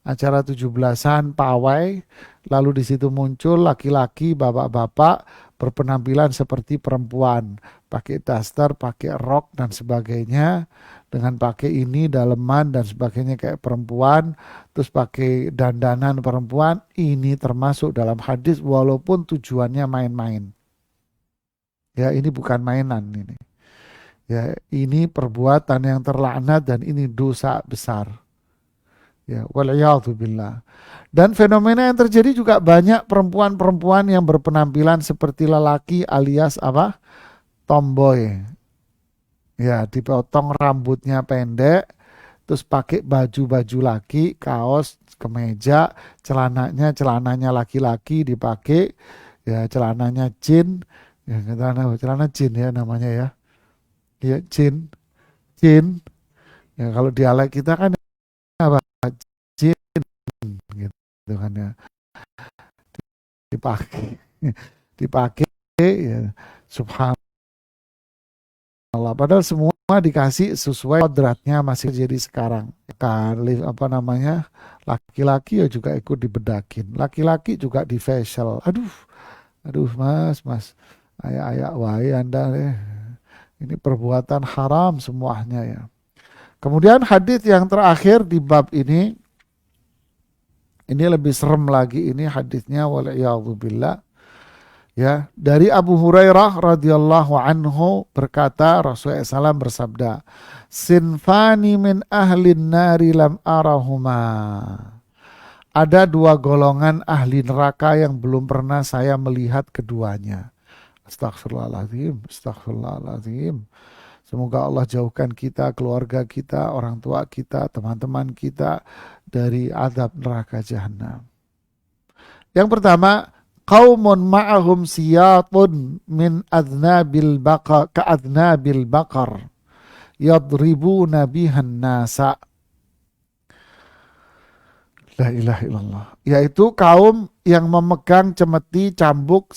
Acara 17-an pawai, lalu di situ muncul laki-laki, bapak-bapak berpenampilan seperti perempuan, pakai daster, pakai rok dan sebagainya, dengan pakai ini daleman dan sebagainya kayak perempuan, terus pakai dandanan perempuan, ini termasuk dalam hadis walaupun tujuannya main-main. Ya, ini bukan mainan ini. Ya, ini perbuatan yang terlaknat dan ini dosa besar. Ya, wal'iyadzubillah. Dan fenomena yang terjadi juga banyak perempuan-perempuan yang berpenampilan seperti lelaki alias apa? Tomboy. Ya, dipotong rambutnya pendek, terus pakai baju-baju laki, kaos, kemeja, celananya laki-laki dipakai, ya celananya jin, ya celana jin ya namanya ya. Ya jin, jin. Ya kalau dialek kita kan apa? Jin gitu kan ya. Dipakai, dipakai ya. Subhanallah. Padahal semua dikasih sesuai kodratnya masih jadi sekarang. Kali apa namanya? Laki-laki ya juga ikut dibedakin. Laki-laki juga di facial. Aduh mas. Ayak-ayak wae Anda deh. Ini perbuatan haram semuanya ya. Kemudian hadis yang terakhir di bab ini lebih serem lagi ini hadisnya waliyadzubillah. Ya, dari Abu Hurairah radhiyallahu anhu berkata Rasulullah SAW bersabda, "Sinfani min ahlin nari lam arahuma." Ada dua golongan ahli neraka yang belum pernah saya melihat keduanya. Astagfirullahaladzim, astagfirullahaladzim. Semoga Allah jauhkan kita, keluarga kita, orang tua kita, teman-teman kita dari azab neraka jahanam. Yang pertama, qaumun ma'ahum siyatun min adnabil baqar ka'adnabil baqar yadribuna bihan nasa. La ilaha illallah. Yaitu kaum yang memegang cemeti cambuk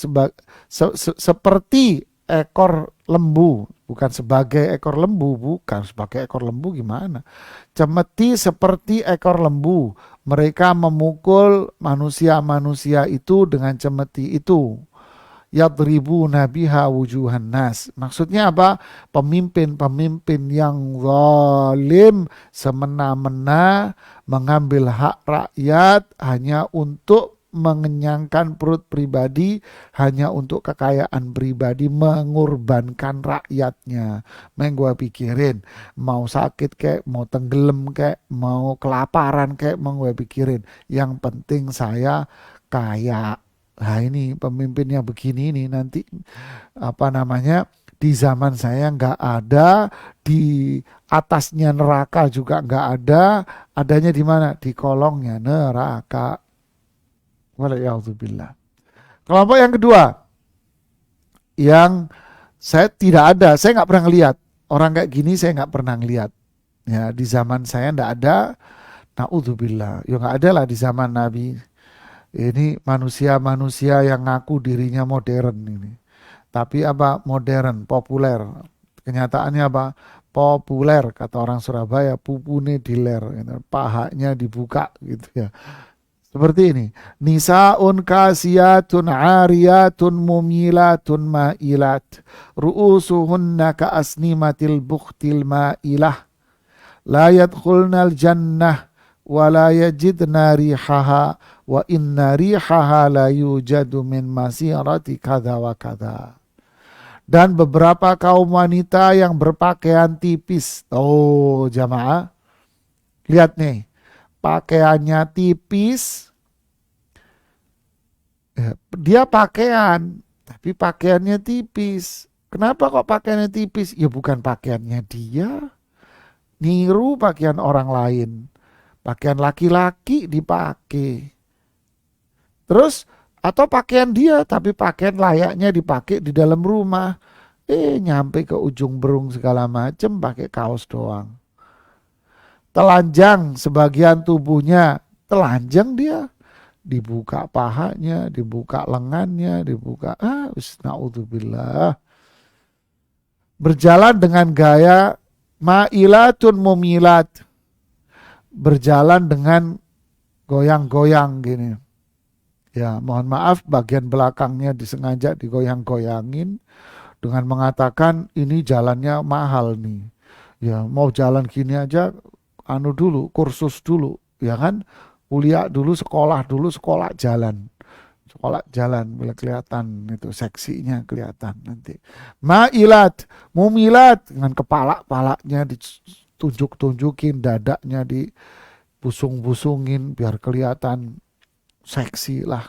seperti ekor lembu. Bukan sebagai ekor lembu, bukan sebagai ekor lembu gimana. Cemeti seperti ekor lembu. Mereka memukul manusia-manusia itu dengan cemeti itu. Yadribuna biha wujuhan nas. Maksudnya apa? Pemimpin-pemimpin yang zalim semena-mena mengambil hak rakyat hanya untuk mengenyangkan perut pribadi, hanya untuk kekayaan pribadi, mengorbankan rakyatnya. Main gua pikirin, mau sakit kek, mau tenggelam kek, mau kelaparan kek, mau gua pikirin. Yang penting saya kaya. Nah ini pemimpinnya begini ini nanti apa namanya di zaman saya nggak ada, di atasnya neraka juga nggak ada, adanya di mana? Di kolongnya neraka. Waliyahzubillah. Kelompok yang kedua, yang saya tidak ada, saya nggak pernah ngelihat orang kayak gini, saya nggak pernah ngelihat. Ya di zaman saya nggak ada, naudzubillah, ya nggak ada lah di zaman Nabi. Ini manusia-manusia yang ngaku dirinya modern ini. Tapi apa? Modern, populer. Kenyataannya apa? Populer, kata orang Surabaya, pupune diler. Gitu. Pahanya dibuka gitu ya. Seperti ini. Nisaun kasiyatun ariyatun mumilatun ma'ilat. Ru'usuhunna ka'asnimatil bukhtil ma'ilah. La yadkhulnal jannah. Wala yajidna rihaha wa inna rihaha la yujadu min masirati kada wa kada. Dan beberapa kaum wanita yang berpakaian tipis. Oh jamaah, lihat nih, pakaiannya tipis. Dia pakaian, tapi pakaiannya tipis. Kenapa kok pakaiannya tipis? Ya bukan pakaiannya dia, niru pakaian orang lain. Pakaian laki-laki dipakai. Terus atau pakaian dia tapi pakaian layaknya dipakai di dalam rumah. Nyampe ke ujung berung segala macem pakai kaos doang. Telanjang sebagian tubuhnya, telanjang dia. Dibuka pahanya, dibuka lengannya, dibuka naudzubillah. Berjalan dengan gaya ma'ilatun mumilat. Berjalan dengan goyang-goyang gini. Ya, mohon maaf bagian belakangnya disengaja digoyang-goyangin dengan mengatakan ini jalannya mahal nih. Ya mau jalan gini aja, anu dulu, kursus dulu, ya kan? Kuliah dulu, sekolah jalan. Sekolah jalan, boleh kelihatan itu seksinya kelihatan nanti. Ma'ilat, mumilat dengan kepala-palanya ditunjuk-tunjukin, dadanya dibusung-busungin biar kelihatan seksi lah.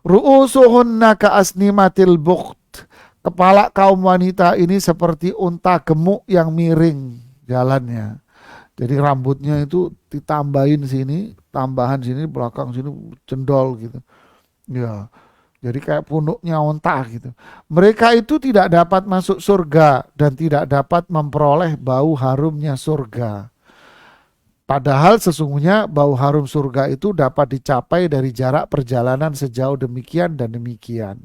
Ru'usuhunna ka'asnimatil bukht. Kepala kaum wanita ini seperti unta gemuk yang miring jalannya. Jadi rambutnya itu ditambahin sini, tambahan sini, belakang sini cendol gitu. Ya, jadi kayak punuknya unta gitu. Mereka itu tidak dapat masuk surga dan tidak dapat memperoleh bau harumnya surga. Padahal sesungguhnya bau harum surga itu dapat dicapai dari jarak perjalanan sejauh demikian dan demikian.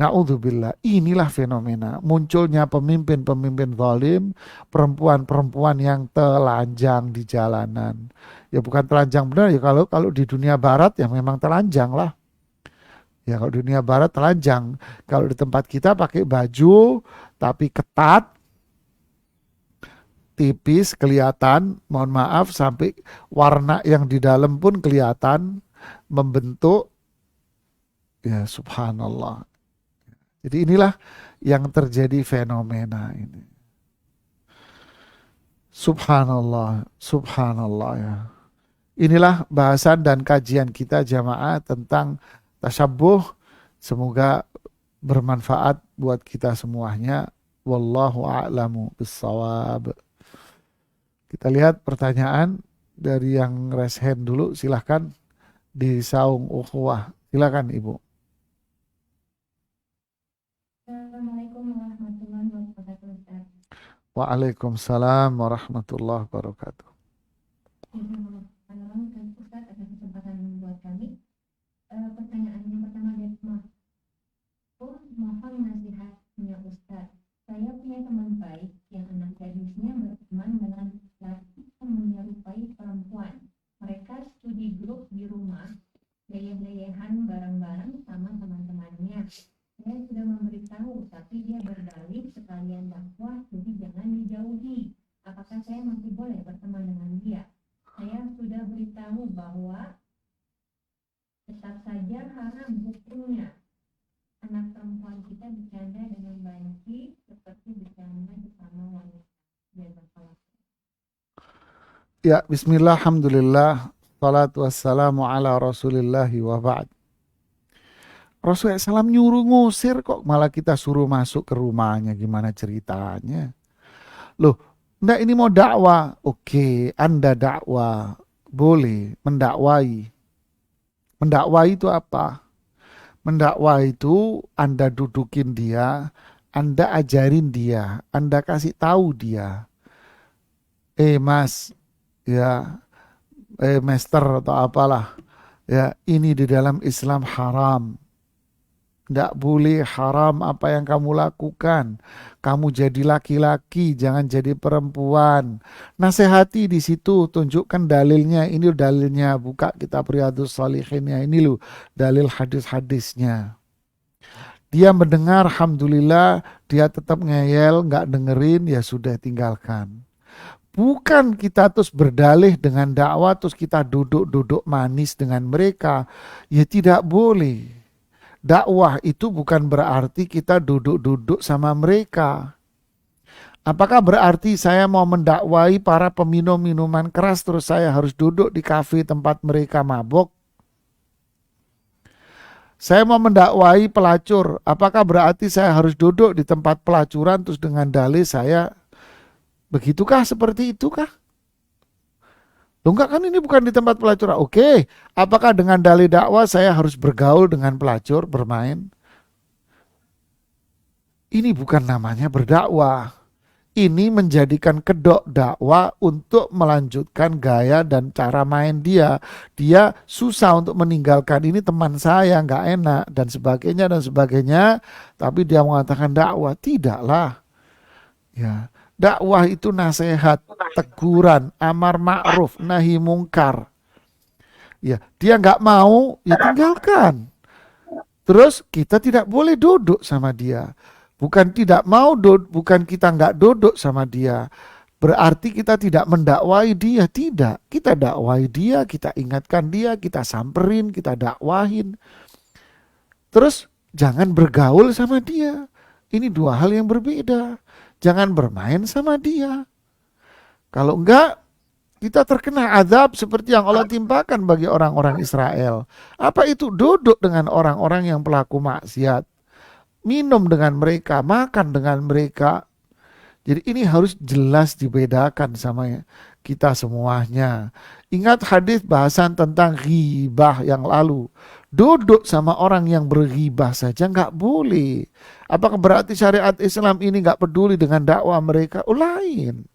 Na'udzubillah, inilah fenomena munculnya pemimpin-pemimpin zalim, perempuan-perempuan yang telanjang di jalanan. Ya bukan telanjang benar ya, kalau kalau di dunia barat ya memang telanjang lah. Ya kalau di dunia barat telanjang. Kalau di tempat kita pakai baju tapi ketat, tipis, kelihatan, mohon maaf sampai warna yang di dalam pun kelihatan membentuk. Ya subhanallah. Jadi inilah yang terjadi fenomena ini. Subhanallah, subhanallah ya. Inilah bahasan dan kajian kita jamaah tentang tasyabuh. Semoga bermanfaat buat kita semuanya. Wallahu a'lamu bissawab. Kita lihat pertanyaan dari yang raise hand dulu. Silahkan di saung ukhuwah. Silahkan Ibu. Assalamualaikum warahmatullahi wabarakatuh, Ustaz. Waalaikumsalam warahmatullahi wabarakatuh. Assalamualaikum Ustaz atas kesempatan buat kami. Pertanyaan yang pertama dari mohon nasihatnya Ustaz. Saya punya teman baik yang anak gadisnya berteman dengan laki yang menyerupai perempuan. Mereka studi grup di rumah, gaya-gayahan bareng-bareng sama teman-temannya. Saya sudah memberitahu, tapi dia berdalih sekalian dakwah, jadi jangan dijauhi. Apakah saya masih boleh berteman dengan dia? Saya sudah beritahu bahwa tetap saja haram hukumnya. Anak perempuan kita bercanda dengan banci seperti bercanda bersama wanita. Ya, bismillah, alhamdulillah, salatu wassalamu ala rasulillahi wa ba'd. Rasulullah SAW nyuruh ngusir kok malah kita suruh masuk ke rumahnya, gimana ceritanya? Loh, enggak ini mau dakwah. Oke, Anda dakwah, boleh mendakwai. Mendakwai itu apa? Mendakwah itu Anda dudukin dia, Anda ajarin dia, Anda kasih tahu dia. Mas, ya, master atau apalah. Ya, ini di dalam Islam haram. Tidak boleh, haram apa yang kamu lakukan. Kamu jadi laki-laki, jangan jadi perempuan. Nasihati di situ, tunjukkan dalilnya. Ini dalilnya, buka kitab Riyadhus Shalihinnya. Ini loh dalil hadis-hadisnya. Dia mendengar, alhamdulillah, dia tetap ngeyel, nggak dengerin, ya sudah tinggalkan. Bukan kita terus berdalih dengan dakwah, terus kita duduk-duduk manis dengan mereka. Ya tidak boleh. Dakwah itu bukan berarti kita duduk-duduk sama mereka. Apakah berarti saya mau mendakwai para peminum minuman keras terus saya harus duduk di kafe tempat mereka mabok? Saya mau mendakwai pelacur, apakah berarti saya harus duduk di tempat pelacuran terus dengan dalih saya begitukah, seperti itukah? Loh enggak, kan ini bukan di tempat pelacuran. Oke, apakah dengan dalih dakwah saya harus bergaul dengan pelacur, bermain? Ini bukan namanya berdakwah. Ini menjadikan kedok dakwah untuk melanjutkan gaya dan cara main dia. Dia susah untuk meninggalkan, ini teman saya, nggak enak, dan sebagainya, dan sebagainya. Tapi dia mengatakan dakwah. Tidaklah. Ya, dakwah itu nasihat, teguran, amar ma'ruf, nahi mungkar. Ya, dia nggak mau, ya tinggalkan. Terus kita tidak boleh duduk sama dia. Bukan tidak mau, bukan kita nggak duduk sama dia. Berarti kita tidak mendakwai dia. Tidak. Kita dakwai dia, kita ingatkan dia, kita samperin, kita dakwahin. Terus jangan bergaul sama dia. Ini dua hal yang berbeda. Jangan bermain sama dia. Kalau enggak, kita terkena azab seperti yang Allah timpakan bagi orang-orang Israel. Apa itu? Duduk dengan orang-orang yang pelaku maksiat. Minum dengan mereka, makan dengan mereka. Jadi ini harus jelas dibedakan sama kita semuanya. Ingat hadis bahasan tentang ghibah yang lalu. Duduk sama orang yang berghibah saja nggak boleh. Apakah berarti syariat Islam ini nggak peduli dengan dakwah mereka? Oh, lain.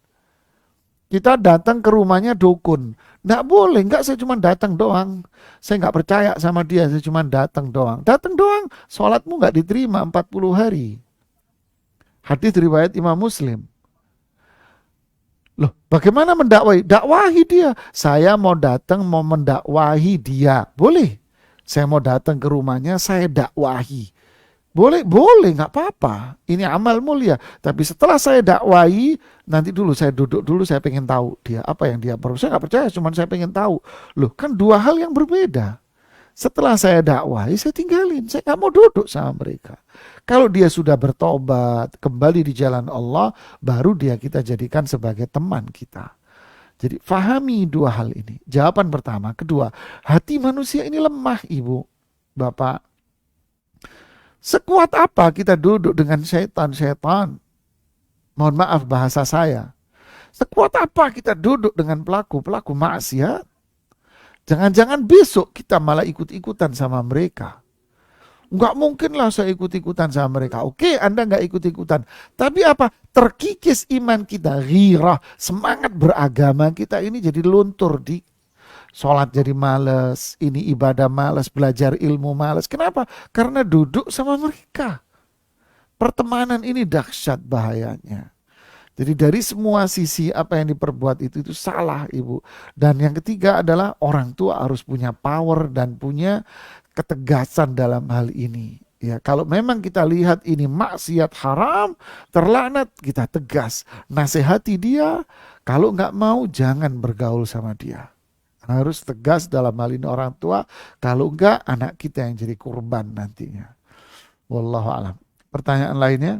Kita datang ke rumahnya dukun. Nggak boleh, nggak, saya cuma datang doang. Saya nggak percaya sama dia, saya cuma datang doang. Datang doang, sholatmu nggak diterima 40 hari. Hadis riwayat Imam Muslim. Loh, bagaimana mendakwahi? Dakwahi dia. Saya mau datang, mau mendakwahi dia. Boleh. Saya mau datang ke rumahnya, saya dakwahi. Boleh, boleh, nggak apa-apa. Ini amal mulia. Tapi setelah saya dakwahi, nanti dulu saya duduk dulu, saya pengen tahu dia apa yang dia perlu. Saya nggak percaya, cuma saya pengen tahu. Loh, kan dua hal yang berbeda. Setelah saya dakwahi, saya tinggalin. Saya nggak mau duduk sama mereka. Kalau dia sudah bertobat, kembali di jalan Allah, baru dia kita jadikan sebagai teman kita. Jadi fahami dua hal ini. Jawaban pertama. Kedua, hati manusia ini lemah, Ibu, Bapak. Sekuat apa kita duduk dengan setan-setan? Mohon maaf bahasa saya. Sekuat apa kita duduk dengan pelaku-pelaku maksiat? Jangan-jangan besok kita malah ikut-ikutan sama mereka. Enggak mungkin lah saya ikut-ikutan sama mereka. Oke, Anda enggak ikut-ikutan. Tapi apa? Terkikis iman kita. Ghirah, semangat beragama kita ini jadi luntur. Sholat jadi males, ini ibadah males, belajar ilmu males. Kenapa? Karena duduk sama mereka. Pertemanan ini dahsyat bahayanya. Jadi dari semua sisi apa yang diperbuat itu salah, Ibu. Dan yang ketiga adalah orang tua harus punya power dan punya ketegasan dalam hal ini. Ya, kalau memang kita lihat ini maksiat haram, terlaknat, kita tegas. Nasihati dia, kalau nggak mau jangan bergaul sama dia. Harus tegas dalam hal ini orang tua, kalau enggak anak kita yang jadi kurban nantinya. Wallahu alam. Pertanyaan lainnya?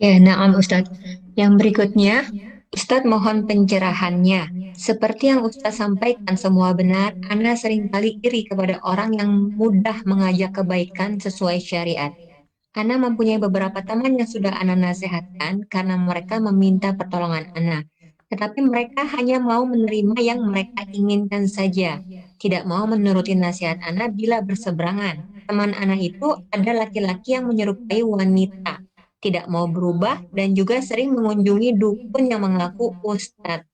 Ya, na'am Ustadz. Yang berikutnya, Ustadz mohon pencerahannya. Seperti yang Ustadz sampaikan semua benar, Ana seringkali iri kepada orang yang mudah mengajak kebaikan sesuai syariat. Ana mempunyai beberapa teman yang sudah Ana nasihatkan karena mereka meminta pertolongan Ana. Tetapi mereka hanya mau menerima yang mereka inginkan saja. Tidak mau menuruti nasihat Ana bila berseberangan. Teman Ana itu ada laki-laki yang menyerupai wanita. Tidak mau berubah dan juga sering mengunjungi dukun yang mengaku Ustadz.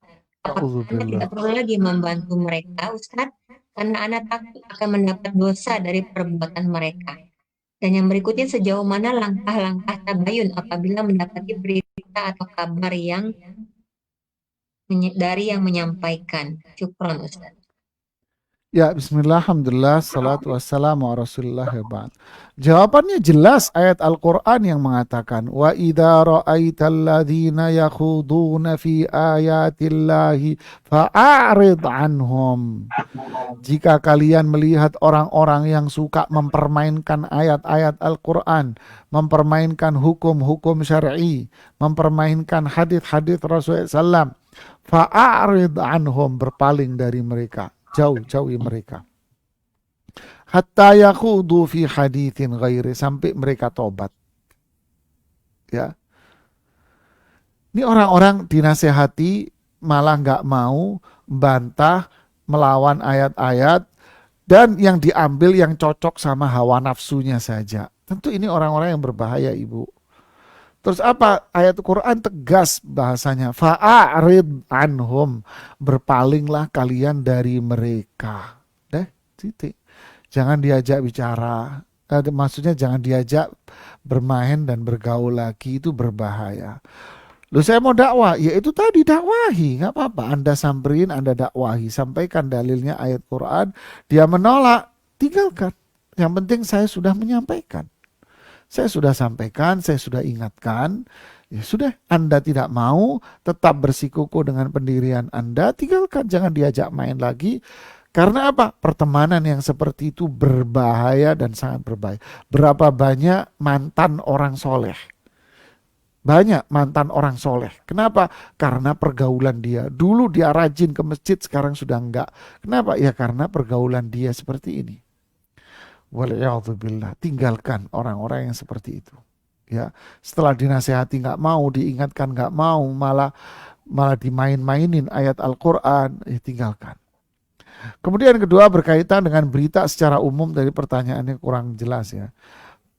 Apakah Anda tidak perlu lagi membantu mereka, Ustadz? Karena Anda takut akan mendapat dosa dari perbuatan mereka. Dan yang berikutnya, sejauh mana langkah-langkah tabayun apabila mendapati berita atau kabar yang dari yang menyampaikan. Syukron, Ustaz. Ya, bismillah, alhamdulillah, salatu wassalamu ala rasulillah ya ba'd. Jawabannya jelas, ayat Al-Quran yang mengatakan, wa idha ra'aital ladhina yakhuduna fi ayatillahi fa'arid anhum. Jika kalian melihat orang-orang yang suka mempermainkan ayat-ayat Al-Quran, mempermainkan hukum-hukum syar'i, mempermainkan hadith-hadith Rasulullah SAW, fa'arid anhum, berpaling dari mereka. Jauhi mereka. Hatta yakhudu fi hadithin ghairi, sampai mereka tobat. Ya. Ini orang-orang dinasehati malah nggak mau, bantah, melawan ayat-ayat, dan yang diambil yang cocok sama hawa nafsunya saja. Tentu ini orang-orang yang berbahaya, Ibu. Terus apa? Ayat Quran tegas bahasanya. Fa'arid anhum. Berpalinglah kalian dari mereka. Titik. Jangan diajak bicara. Maksudnya jangan diajak bermain dan bergaul lagi. Itu berbahaya. Loh, saya mau dakwah. Ya itu tadi, dakwahi. Gak apa-apa. Anda samperin, Anda dakwahi. Sampaikan dalilnya ayat Quran. Dia menolak. Tinggalkan. Yang penting saya sudah menyampaikan. Saya sudah sampaikan, saya sudah ingatkan. Ya sudah, Anda tidak mau tetap bersikukuh dengan pendirian Anda, tinggalkan, jangan diajak main lagi. Karena apa? Pertemanan yang seperti itu berbahaya dan sangat berbahaya. Berapa banyak mantan orang soleh? Banyak mantan orang soleh. Kenapa? Karena pergaulan dia. Dulu dia rajin ke masjid, sekarang sudah enggak. Kenapa? Ya karena pergaulan dia seperti ini. Waliyahzubillah. Tinggalkan orang-orang yang seperti itu. Ya, setelah dinasehati nggak mau, diingatkan nggak mau, malah malah dimain-mainin ayat Al-Quran, ya tinggalkan. Kemudian kedua berkaitan dengan berita secara umum, dari pertanyaannya kurang jelas ya.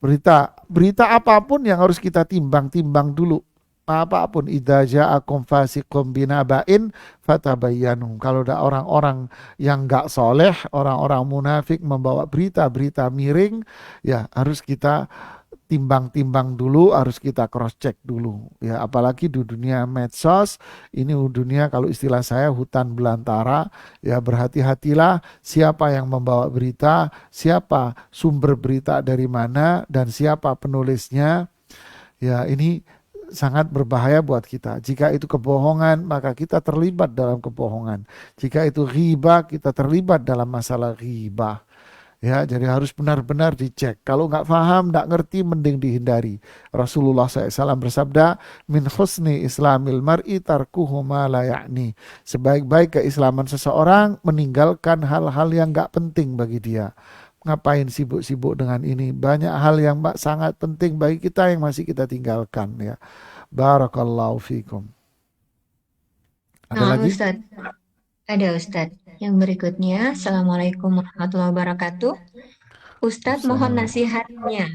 Berita apapun yang harus kita timbang-timbang dulu. Apapun, idza ja'akum fasiqum binaba'in fatabayyanu. Kalau ada orang-orang yang enggak soleh, orang-orang munafik membawa berita-berita miring, ya harus kita timbang-timbang dulu, harus kita cross check dulu. Ya, apalagi di dunia medsos, ini dunia kalau istilah saya hutan belantara, ya berhati-hatilah siapa yang membawa berita, siapa sumber berita dari mana, dan siapa penulisnya. Ya, ini sangat berbahaya buat kita. Jika itu kebohongan, maka kita terlibat dalam kebohongan. Jika itu ghibah, kita terlibat dalam masalah ghibah. Ya, jadi harus benar-benar dicek. Kalau nggak paham, nggak ngerti, mending dihindari. Rasulullah SAW bersabda, min husni islamil mar'i tarkuhu ma la ya'ni. Sebaik-baik keislaman seseorang, meninggalkan hal-hal yang nggak penting bagi dia. Ngapain sibuk-sibuk dengan ini? Banyak hal yang sangat penting bagi kita yang masih kita tinggalkan. Ya, barakallahu fikum. Ada Nah, lagi? Ustaz. Ada Ustadz. Yang berikutnya, Assalamualaikum warahmatullahi wabarakatuh. Ustadz mohon nasihatnya.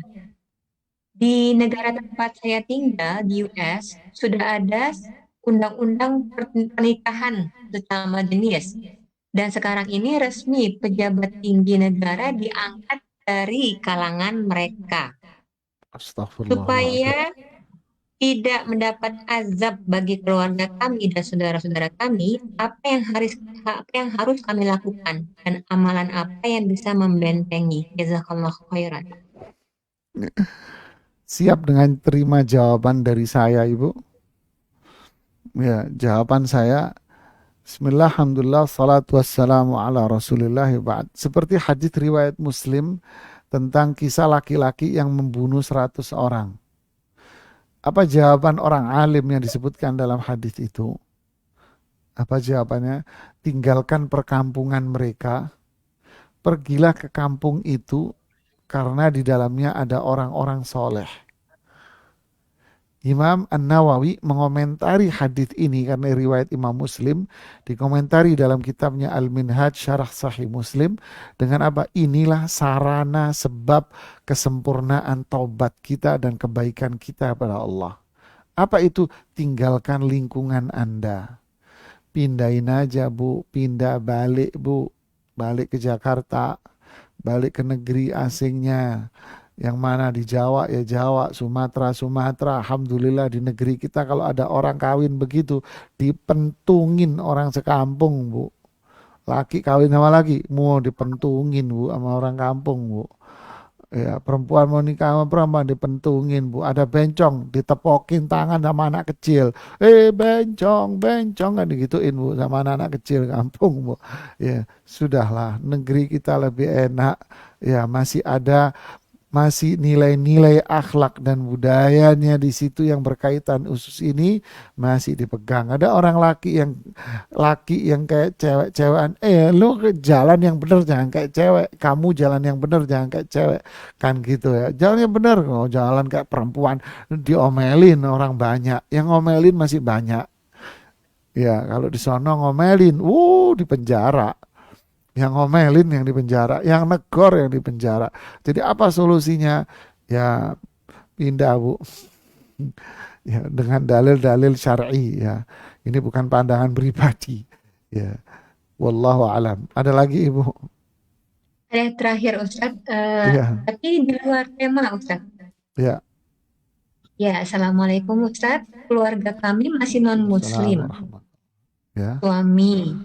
Di negara tempat saya tinggal, di US, sudah ada undang-undang pernikahan sesama jenis. Dan sekarang ini resmi pejabat tinggi negara diangkat dari kalangan mereka. Astagfirullahaladzim. Supaya tidak mendapat azab bagi keluarga kami dan saudara-saudara kami, apa yang harus kami lakukan dan amalan apa yang bisa membentengi? Jazakallah khairan. Siap dengan terima jawaban dari saya, Ibu? Ya, jawaban saya, Bismillah, alhamdulillah, salatu wassalamu ala rasulillah, ba'd. Seperti hadis riwayat Muslim tentang kisah laki-laki yang membunuh 100 orang. Apa jawaban orang alim yang disebutkan dalam hadis itu? Apa jawabannya? Tinggalkan perkampungan mereka, pergilah ke kampung itu karena di dalamnya ada orang-orang soleh. Imam An-Nawawi mengomentari hadis ini karena riwayat Imam Muslim, dikomentari dalam kitabnya Al-Minhaj Syarah Sahih Muslim dengan apa? Inilah sarana sebab kesempurnaan taubat kita dan kebaikan kita pada Allah. Apa itu? Tinggalkan lingkungan Anda. Pindahin aja, Bu, pindah balik, Bu. Balik ke Jakarta, balik ke negeri asingnya. Yang mana di Jawa ya Jawa, Sumatera. Alhamdulillah di negeri kita kalau ada orang kawin begitu, dipentungin orang sekampung, Bu. Laki kawin sama laki, mau dipentungin, Bu, sama orang kampung, Bu. Ya, perempuan mau nikah sama perempuan dipentungin, Bu. Ada bencong, ditepokin tangan sama anak kecil. Bencong, kan digituin, Bu, sama anak-anak kecil kampung, Bu. Ya, sudahlah, negeri kita lebih enak. Ya, masih nilai-nilai akhlak dan budayanya di situ yang berkaitan usus ini masih dipegang. Ada orang laki yang kayak cewek-cewekan, lu jalan yang bener jangan kayak cewek, kamu jalan yang bener jangan kayak cewek, kan gitu ya. Jalan yang bener, jalan kayak perempuan, diomelin orang banyak, yang ngomelin masih banyak. Ya, kalau di sono ngomelin, di penjara. Yang ngomelin yang di penjara, yang negor yang di penjara. Jadi apa solusinya? Ya pindah, Bu. Ya, dengan dalil-dalil syar'i ya. Ini bukan pandangan pribadi. Ya. Wallahu alam. Ada lagi, Ibu? Ada yang terakhir Ustadz, Ya. tapi di luar tema Ustadz. Ya. Ya, Assalamualaikum Ustadz. Keluarga kami masih non-Muslim. Assalamualaikum. Ya.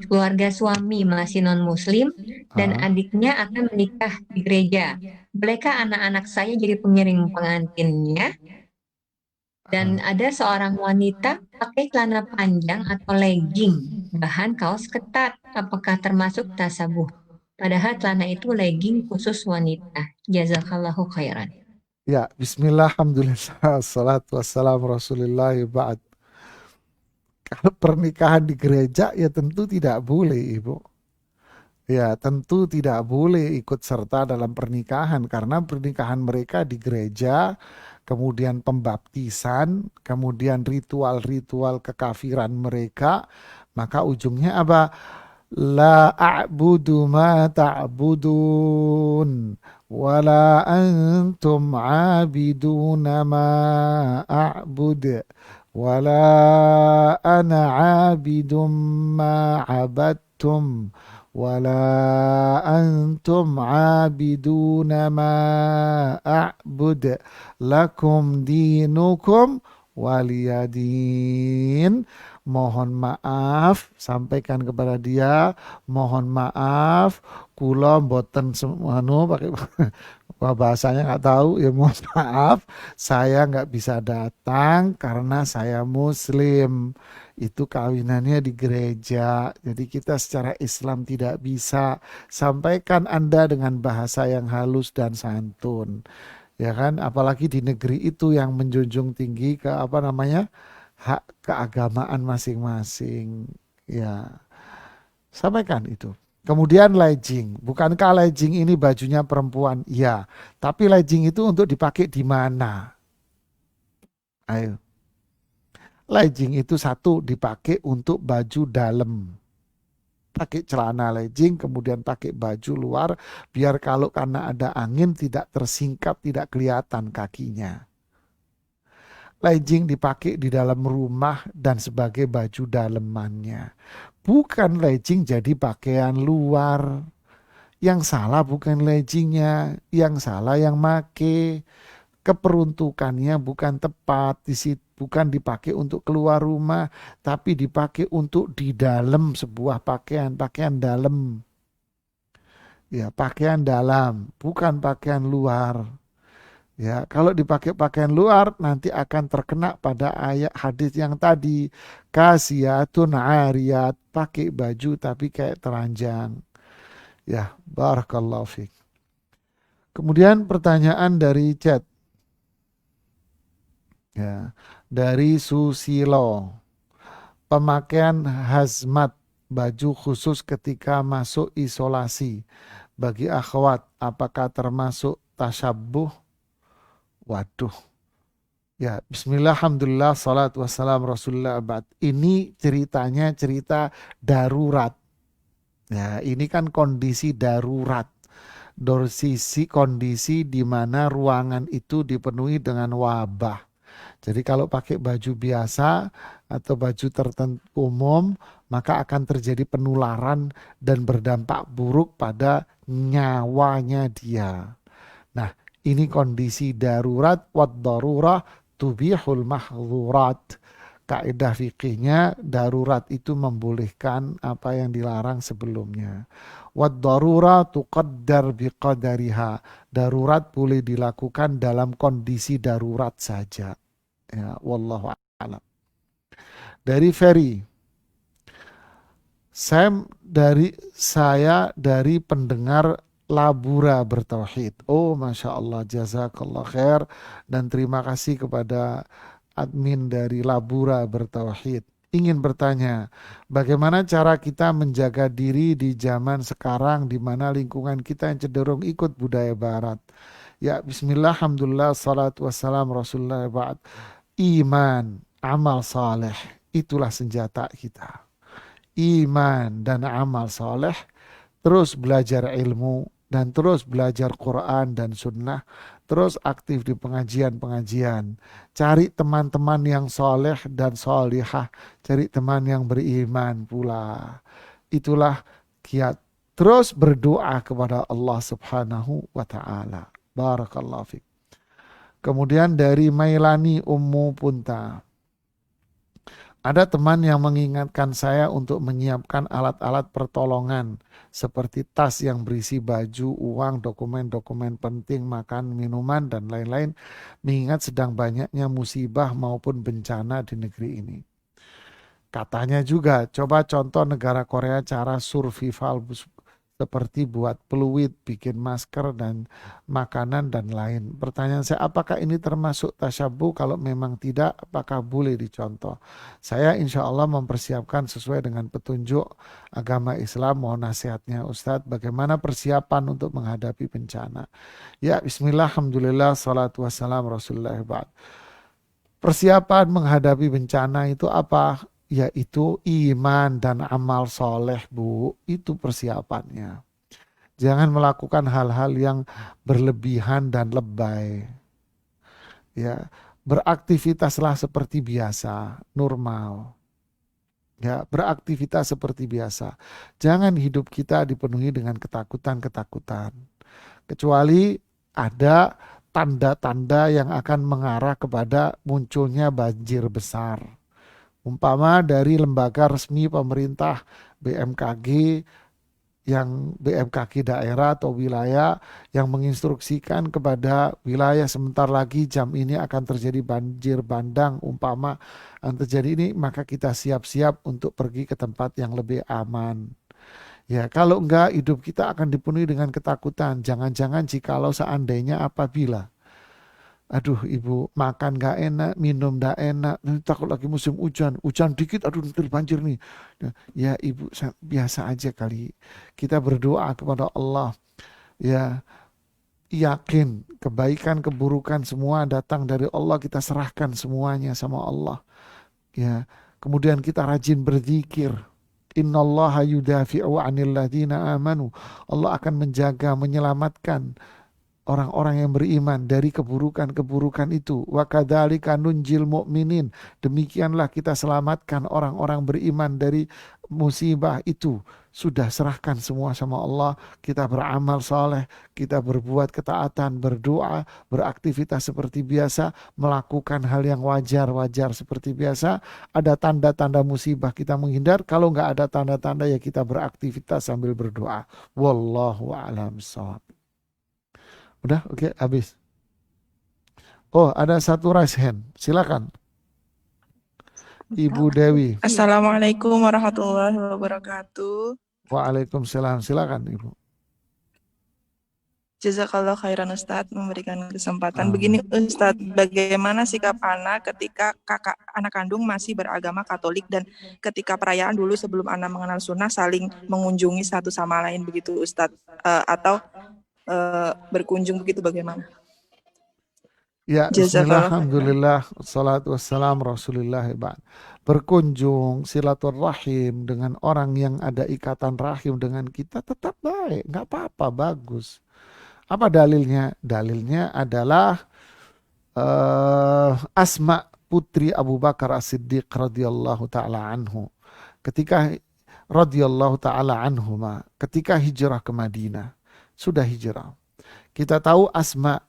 Keluarga suami masih non-muslim dan Ah, adiknya akan menikah di gereja. Bolehkah anak-anak saya jadi pengiring pengantinnya? Dan ah. ada seorang wanita pakai celana panjang atau legging, bahan kaos ketat. Apakah termasuk tasabuh? Padahal celana itu legging khusus wanita. Jazakallahu khairan. Ya, bismillah, alhamdulillah, salatu wassalamu rasulillah, ba'd. Kalau pernikahan di gereja ya tentu tidak boleh, Ibu. Ya, tentu tidak boleh ikut serta dalam pernikahan karena pernikahan mereka di gereja, kemudian pembaptisan, kemudian ritual-ritual kekafiran mereka, maka ujungnya apa? La a'budu ma ta'budun wala antum 'abiduna ma a'bud wala ana 'abidum ma 'abadtum wala antum 'abiduna ma a'bud lakum dinukum waliyadin. Mohon maaf, sampaikan kepada dia, mohon maaf, kula mboten semanu pakai bahasanya nggak tahu ya, mohon maaf, saya nggak bisa datang karena saya Muslim. Itu kawinannya di gereja, jadi kita secara Islam tidak bisa. Sampaikan Anda dengan bahasa yang halus dan santun, ya kan? Apalagi di negeri itu yang menjunjung tinggi ke apa namanya, hak keagamaan masing-masing. Ya, sampaikan itu. Kemudian legging. Bukankah legging ini bajunya perempuan? Ya, tapi legging itu untuk dipakai di mana? Ayo. Legging itu satu dipakai untuk baju dalam. Pakai celana legging, kemudian pakai baju luar, biar kalau karena ada angin tidak tersingkap, tidak kelihatan kakinya. Legging dipakai di dalam rumah dan sebagai baju dalemannya. Bukan legging jadi pakaian luar. Yang salah bukan leggingnya, yang salah yang make. Keperuntukannya bukan tepat, bukan dipakai untuk keluar rumah, tapi dipakai untuk di dalam sebuah pakaian, pakaian dalam. Ya, pakaian dalam, bukan pakaian luar. Ya, kalau dipakai pakaian luar nanti akan terkena pada ayat hadis yang tadi, kasiyatun ariyat, pakai baju tapi kayak telanjang. Ya, barakallahu fiik. Kemudian pertanyaan dari chat, ya, dari Susilo. Pemakaian hazmat, baju khusus ketika masuk isolasi bagi akhwat, apakah termasuk tasyabbuh? Waduh. Ya, bismillah, alhamdulillah, salatu wassalam rasulullah abad. Ini ceritanya cerita darurat. Ya, ini kan kondisi darurat. Dari sisi kondisi di mana ruangan itu dipenuhi dengan wabah. Jadi kalau pakai baju biasa atau baju tertentu umum, maka akan terjadi penularan dan berdampak buruk pada nyawanya dia. Nah, ini kondisi darurat, wad darurah tubihul mahdzurat. Kaidah fikihnya darurat itu membolehkan apa yang dilarang sebelumnya. Wad darurah tuqaddar biqadariha. Darurat boleh dilakukan dalam kondisi darurat saja. Ya, wallahu a'lam. Dari Ferry, saya dari pendengar Labura bertauhid. Oh, masya Allah, jazakallah khair, dan terima kasih kepada admin dari Labura bertauhid. Ingin bertanya, bagaimana cara kita menjaga diri di zaman sekarang di mana lingkungan kita yang cenderung ikut budaya Barat? Ya, Bismillah, alhamdulillah, salatu wassalam Rasulullah ba'd. Iman, amal saleh, itulah senjata kita. Iman dan amal saleh, terus belajar ilmu, dan terus belajar Quran dan Sunnah, terus aktif di pengajian-pengajian. Cari teman-teman yang soleh dan solihah, cari teman yang beriman pula. Itulah kiat. Terus berdoa kepada Allah Subhanahu wa Ta'ala. Barakallahu fiik. Kemudian dari Mailani Ummu Punta. Ada teman yang mengingatkan saya untuk menyiapkan alat-alat pertolongan seperti tas yang berisi baju, uang, dokumen-dokumen penting, makan, minuman, dan lain-lain, mengingat sedang banyaknya musibah maupun bencana di negeri ini. Katanya juga, coba contoh negara Korea cara survival seperti buat peluit, bikin masker dan makanan dan lain. Pertanyaan saya, apakah ini termasuk tasyabuh? Kalau memang tidak, apakah boleh dicontoh? Saya insya Allah mempersiapkan sesuai dengan petunjuk agama Islam. Mohon nasihatnya Ustadz, bagaimana persiapan untuk menghadapi bencana? Ya, bismillah, alhamdulillah, salatu wassalam, rasulullah ba'd. Persiapan menghadapi bencana itu apa? Yaitu iman dan amal soleh, Bu. Itu persiapannya. Jangan melakukan hal-hal yang berlebihan dan lebay. Ya, beraktivitaslah seperti biasa, normal. Ya, beraktivitas seperti biasa. Jangan hidup kita dipenuhi dengan ketakutan-ketakutan. Kecuali ada tanda-tanda yang akan mengarah kepada munculnya banjir besar. Umpama dari lembaga resmi pemerintah BMKG, yang BMKG daerah atau wilayah yang menginstruksikan kepada wilayah sebentar lagi jam ini akan terjadi banjir bandang, umpama yang terjadi ini, maka kita siap-siap untuk pergi ke tempat yang lebih aman. Ya, kalau enggak hidup kita akan dipenuhi dengan ketakutan. Jangan-jangan jikalau seandainya apabila ibu makan gak enak, minum gak enak, takut lagi musim hujan, hujan dikit, nanti banjir nih. Ya ibu, biasa aja kali. Kita berdoa kepada Allah, ya yakin kebaikan, keburukan semua datang dari Allah, kita serahkan semuanya sama Allah. Ya, kemudian kita rajin berzikir. Innallaha yudafi'u 'anil ladzina amanu. Allah akan menjaga, menyelamatkan orang-orang yang beriman dari keburukan-keburukan itu. Wa kadzalika nunjil mu'minin. Demikianlah kita selamatkan orang-orang beriman dari musibah itu. Sudah serahkan semua sama Allah. Kita beramal saleh, kita berbuat ketaatan, berdoa, beraktivitas seperti biasa, melakukan hal yang wajar-wajar seperti biasa. Ada tanda-tanda musibah kita menghindar. Kalau nggak ada tanda-tanda ya kita beraktivitas sambil berdoa. Wallahu a'lam bishawab. Udah, oke, habis. Oh, ada satu raise hand. Silakan, Ibu Dewi. Assalamualaikum warahmatullahi wabarakatuh. Waalaikumsalam. Silakan, Ibu. Jazakallah khairan Ustadz memberikan kesempatan. Begini Ustadz, bagaimana sikap anak ketika kakak anak kandung masih beragama Katolik dan ketika perayaan dulu sebelum anak mengenal sunnah saling mengunjungi satu sama lain begitu Ustadz, atau berkunjung begitu bagaimana? Ya, bismillah, alhamdulillah, salatu wassalam rasulillah. Berkunjung, silaturahim dengan orang yang ada ikatan rahim dengan kita tetap baik, nggak apa-apa, bagus. Apa dalilnya? Dalilnya adalah Asma putri Abu Bakar As-Siddiq radhiyallahu taala anhu. Ketika radhiyallahu taala anhuma, ketika hijrah ke Madinah, sudah hijrah. Kita tahu Asma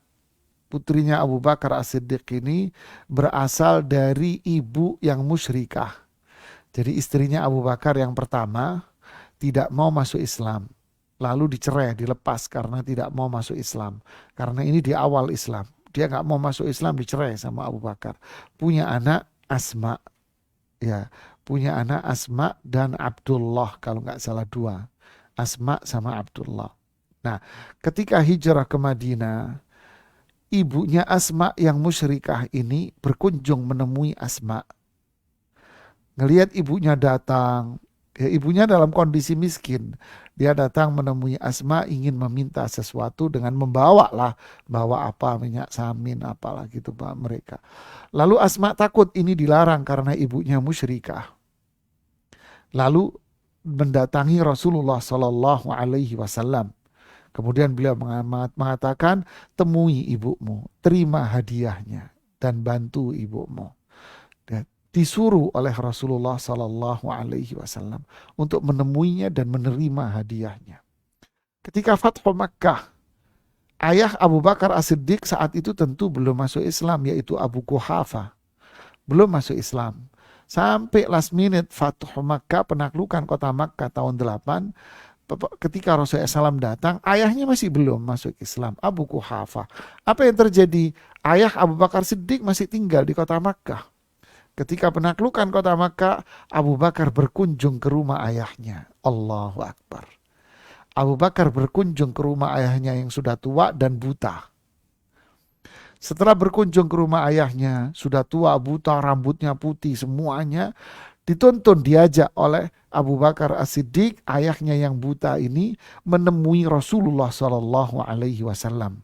putrinya Abu Bakar As-Siddiq ini berasal dari ibu yang musyrikah. Jadi istrinya Abu Bakar yang pertama tidak mau masuk Islam. Lalu dicerai, dilepas karena tidak mau masuk Islam. Karena ini di awal Islam. Dia nggak mau masuk Islam, dicerai sama Abu Bakar. Punya anak Asma. Ya, punya anak Asma dan Abdullah kalau nggak salah dua. Asma sama Abdullah. Nah, ketika hijrah ke Madinah, ibunya Asma yang musyrikah ini berkunjung menemui Asma. Ngelihat ibunya datang, ya ibunya dalam kondisi miskin. Dia datang menemui Asma ingin meminta sesuatu dengan bawa apa, minyak samin apalah gitu mereka. Lalu Asma takut ini dilarang karena ibunya musyrikah. Lalu mendatangi Rasulullah Sallallahu Alaihi Wasallam. Kemudian beliau mengatakan, temui ibumu, terima hadiahnya dan bantu ibumu. Dan disuruh oleh Rasulullah Sallallahu Alaihi Wasallam untuk menemuinya dan menerima hadiahnya. Ketika Fathu Makkah, ayah Abu Bakar As-Siddiq saat itu tentu belum masuk Islam, yaitu Abu Quhafa. Belum masuk Islam. Sampai last minute Fathu Makkah, penaklukan kota Makkah tahun 8, ketika Rasulullah SAW datang, ayahnya masih belum masuk Islam, Abu Quhafah. Apa yang terjadi? Ayah Abu Bakar Siddiq masih tinggal di kota Makkah. Ketika penaklukan kota Makkah, Abu Bakar berkunjung ke rumah ayahnya. Allahu Akbar. Abu Bakar berkunjung ke rumah ayahnya yang sudah tua dan buta. Setelah berkunjung ke rumah ayahnya, sudah tua, buta, rambutnya putih, semuanya dituntun, diajak oleh Abu Bakar As-Siddiq, ayahnya yang buta ini, menemui Rasulullah SAW.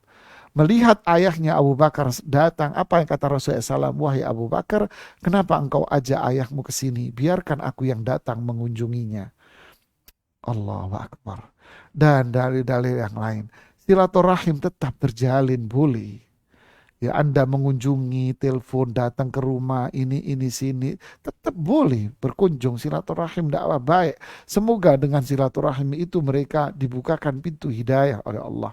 Melihat ayahnya Abu Bakar datang, apa yang kata Rasulullah SAW? Wahai Abu Bakar, kenapa engkau ajak ayahmu ke sini? Biarkan aku yang datang mengunjunginya. Allahu Akbar. Dan dalil-dalil yang lain. Silaturahim tetap terjalin, boleh. Ya, Anda mengunjungi, telepon, datang ke rumah, ini, sini, tetap boleh berkunjung, silaturahim, dakwah baik. Semoga dengan silaturahim itu mereka dibukakan pintu hidayah oleh Allah.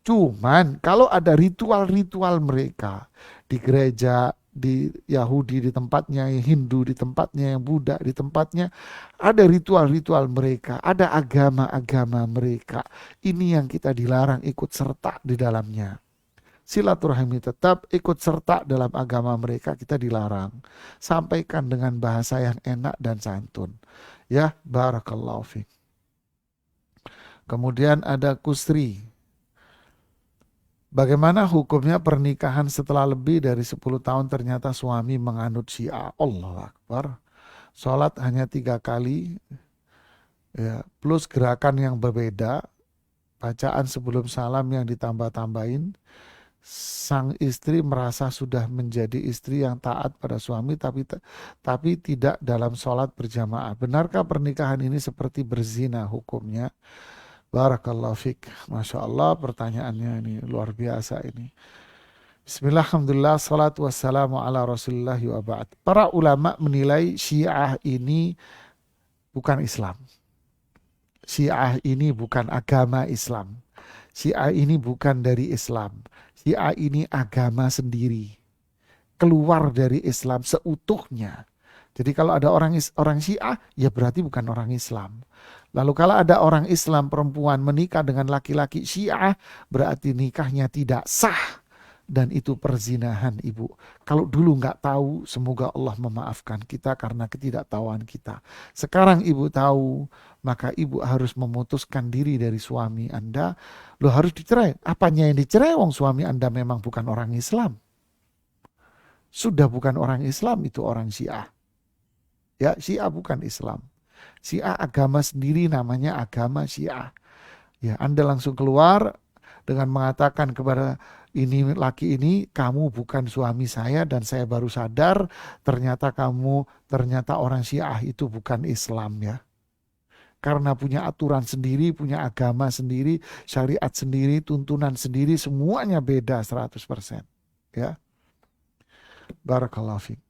Cuman kalau ada ritual-ritual mereka di gereja, di Yahudi di tempatnya, yang Hindu di tempatnya, yang Buddha di tempatnya, ada ritual-ritual mereka, ada agama-agama mereka. Ini yang kita dilarang ikut serta di dalamnya. Silaturahmi tetap, ikut serta dalam agama mereka kita dilarang. Sampaikan dengan bahasa yang enak dan santun. Ya, barakallahu fiik. Kemudian ada Kusri. Bagaimana hukumnya pernikahan setelah lebih dari 10 tahun ternyata suami menganut Syiah? Allahu Akbar. Sholat hanya 3 kali, ya, plus gerakan yang berbeda, bacaan sebelum salam yang ditambah-tambahin. Sang istri merasa sudah menjadi istri yang taat pada suami, tapi tidak dalam sholat berjamaah. Benarkah pernikahan ini seperti berzina hukumnya? Barakallahu fiik. Masya Allah, pertanyaannya ini luar biasa ini. Bismillah, alhamdulillah, salatu wassalamu ala rasulullah wa ba'd. Para ulama menilai Syiah ini bukan Islam. Syiah ini bukan agama Islam. Syiah ini bukan dari Islam. Syiah ini agama sendiri. Keluar dari Islam seutuhnya. Jadi kalau ada orang Syiah, ya berarti bukan orang Islam. Lalu kalau ada orang Islam perempuan menikah dengan laki-laki Syiah, berarti nikahnya tidak sah. Dan itu perzinahan, Ibu. Kalau dulu nggak tahu, semoga Allah memaafkan kita karena ketidaktahuan kita. Sekarang Ibu tahu, maka Ibu harus memutuskan diri dari suami Anda. Lo harus dicerai. Apanya yang dicerai? Wong suami Anda memang bukan orang Islam. Sudah bukan orang Islam, itu orang Syiah. Ya, Syiah bukan Islam. Syiah agama sendiri, namanya agama Syiah. Ya, Anda langsung keluar dengan mengatakan kepada laki ini, kamu bukan suami saya dan saya baru sadar ternyata orang Syiah itu bukan Islam, ya. Karena punya aturan sendiri, punya agama sendiri, syariat sendiri, tuntunan sendiri, semuanya beda 100%. Ya. Barakallahu fiik.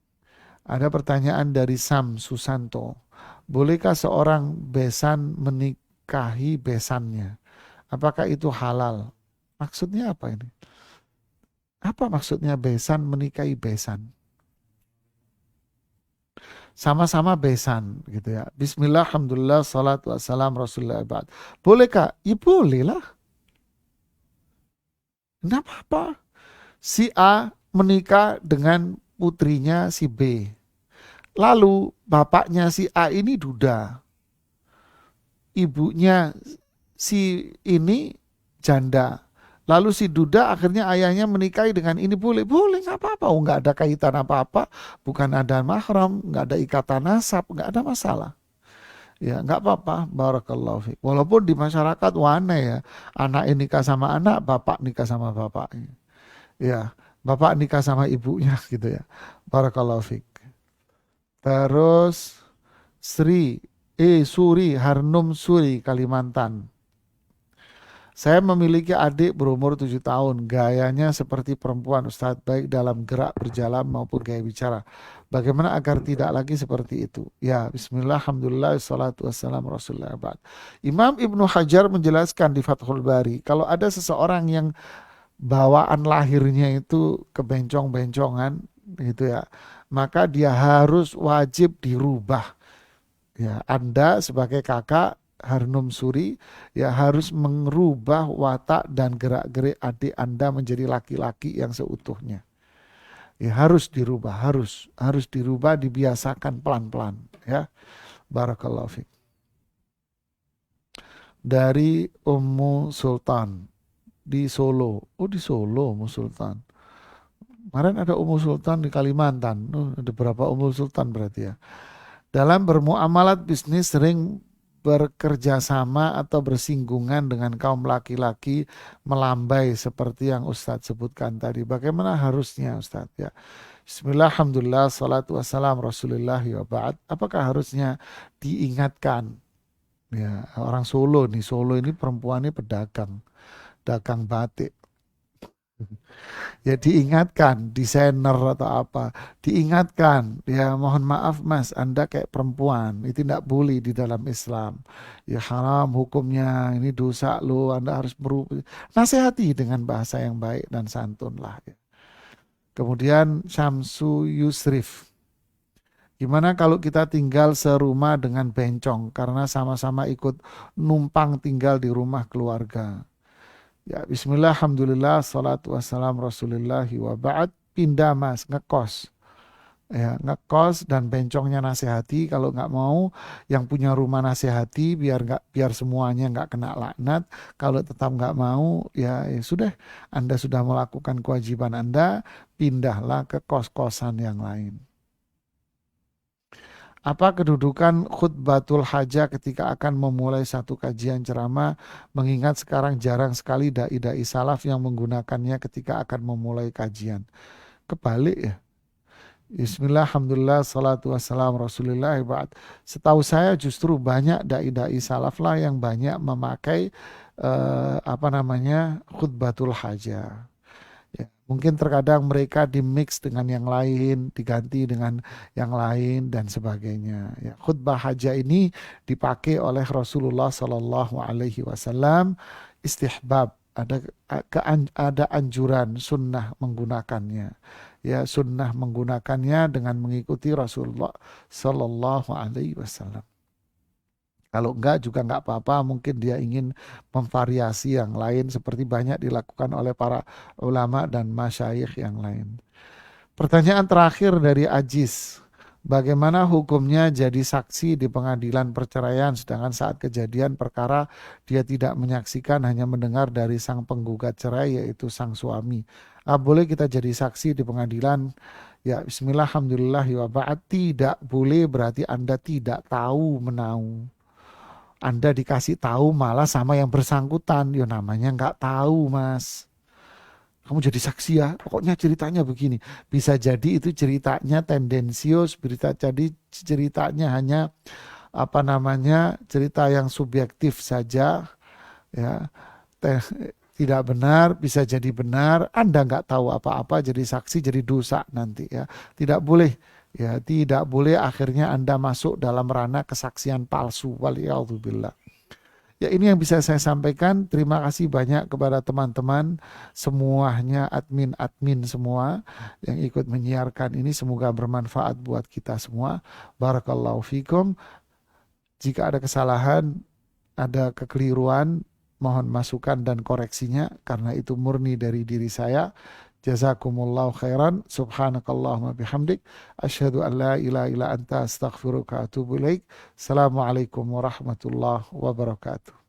Ada pertanyaan dari Sam Susanto. Bolehkah seorang besan menikahi besannya? Apakah itu halal? Maksudnya apa ini? Apa maksudnya besan menikahi besan? Sama-sama besan gitu ya. Bismillah, alhamdulillah, salatu wassalam rasulullah ba'd. Bolehkah? Ya bolehlah. Enggak apa-apa. Si A menikah dengan putrinya si B. Lalu bapaknya si A ini duda. Ibunya si ini janda. Lalu si duda akhirnya ayahnya menikahi dengan ini, boleh nggak apa-apa, nggak ada kaitan apa-apa, bukan ada mahram, nggak ada ikatan nasab, nggak ada masalah, ya nggak apa-apa, barakallahu fiik. Walaupun di masyarakat wana ya, anak nikah sama anak, bapak nikah sama bapaknya, ya bapak nikah sama ibunya gitu ya, barakallahu fiik. Terus Suri Harnum Suri Kalimantan. Saya memiliki adik berumur 7 tahun. Gayanya seperti perempuan, Ustadz, baik dalam gerak berjalan maupun gaya bicara. Bagaimana agar tidak lagi seperti itu? Ya, bismillah, alhamdulillah, salatu wassalam rasulullah ba'd. Imam Ibnu Hajar menjelaskan di Fathul Bari, kalau ada seseorang yang bawaan lahirnya itu kebencong-bencongan gitu ya, maka dia harus wajib dirubah. Ya, Anda sebagai kakak Harnum Suri ya harus merubah watak dan gerak-gerik adik Anda menjadi laki-laki yang seutuhnya. Ya harus dirubah, harus dirubah, dibiasakan pelan-pelan ya. Barakallahu fiik. Dari Ummu Sultan di Solo. Oh, di Solo Ummu Sultan. Kemarin ada Ummu Sultan di Kalimantan. Ada berapa Ummu Sultan berarti ya. Dalam bermuamalat bisnis sering bekerja sama atau bersinggungan dengan kaum laki-laki melambai seperti yang Ustadz sebutkan tadi. Bagaimana harusnya Ustadz ya? Bismillah, alhamdulillah, salatu wassalam rasulillah wa ba'd. Apakah harusnya diingatkan? Ya, orang Solo nih, Solo ini perempuannya pedagang, dagang batik. Ya diingatkan, desainer atau apa, diingatkan, ya mohon maaf mas, Anda kayak perempuan, itu tidak boleh di dalam Islam. Ya haram hukumnya, ini dosa lo, Anda harus berubah. Nasihati dengan bahasa yang baik dan santun lah. Ya. Kemudian Syamsu Yusrif. Gimana kalau kita tinggal serumah dengan bencong karena sama-sama ikut numpang tinggal di rumah keluarga? Ya bismillah, alhamdulillah, salatu wassalam rasulillahi wa ba'd. Pindah mas, ngekos. Ya, ngekos dan bencongnya nasihati. Kalau nggak mau, yang punya rumah nasihati biar semuanya nggak kena laknat. Kalau tetap nggak mau, ya sudah, Anda sudah melakukan kewajiban Anda, pindahlah ke kos-kosan yang lain. Apa kedudukan khutbatul hajah ketika akan memulai satu kajian ceramah, mengingat sekarang jarang sekali dai-dai salaf yang menggunakannya ketika akan memulai kajian? Kebalik ya. Bismillah, alhamdulillah, salatu wassalam rasulillah ba'd. Setahu saya justru banyak dai-dai salaf lah yang banyak memakai khutbatul hajah. Ya, mungkin terkadang mereka dimix dengan yang lain, diganti dengan yang lain dan sebagainya. Ya, khutbah hajah ini dipakai oleh Rasulullah Sallallahu Alaihi Wasallam, istihbab, ada anjuran sunnah menggunakannya. Ya, sunnah menggunakannya dengan mengikuti Rasulullah Sallallahu Alaihi Wasallam. Kalau enggak juga enggak apa-apa, mungkin dia ingin memvariasi yang lain seperti banyak dilakukan oleh para ulama dan masyayikh yang lain. Pertanyaan terakhir dari Ajis. Bagaimana hukumnya jadi saksi di pengadilan perceraian sedangkan saat kejadian perkara dia tidak menyaksikan, hanya mendengar dari sang penggugat cerai yaitu sang suami. Boleh kita jadi saksi di pengadilan? Ya bismillah, alhamdulillah wa ba'd. Tidak boleh berarti Anda tidak tahu menau. Anda dikasih tahu malah sama yang bersangkutan, ya namanya nggak tahu mas. Kamu jadi saksi ya, pokoknya ceritanya begini. Bisa jadi itu ceritanya tendensius, jadi ceritanya hanya cerita yang subjektif saja, ya. Tidak benar, bisa jadi benar. Anda nggak tahu apa-apa, jadi saksi, jadi dosa nanti ya. Tidak boleh. Ya, tidak boleh akhirnya Anda masuk dalam ranah kesaksian palsu. Waliyadzubillah. Ya, ini yang bisa saya sampaikan. Terima kasih banyak kepada teman-teman semuanya, admin semua yang ikut menyiarkan ini. Semoga bermanfaat buat kita semua. Barakallahu fikum. Jika ada kesalahan, ada kekeliruan, mohon masukan dan koreksinya karena itu murni dari diri saya. Jazakumullahu khairan. Subhanakallahumma bihamdik. Asyhadu an la ilaha illa anta astaghfiruka wa atubu ilaik. Assalamualaikum warahmatullahi wabarakatuh.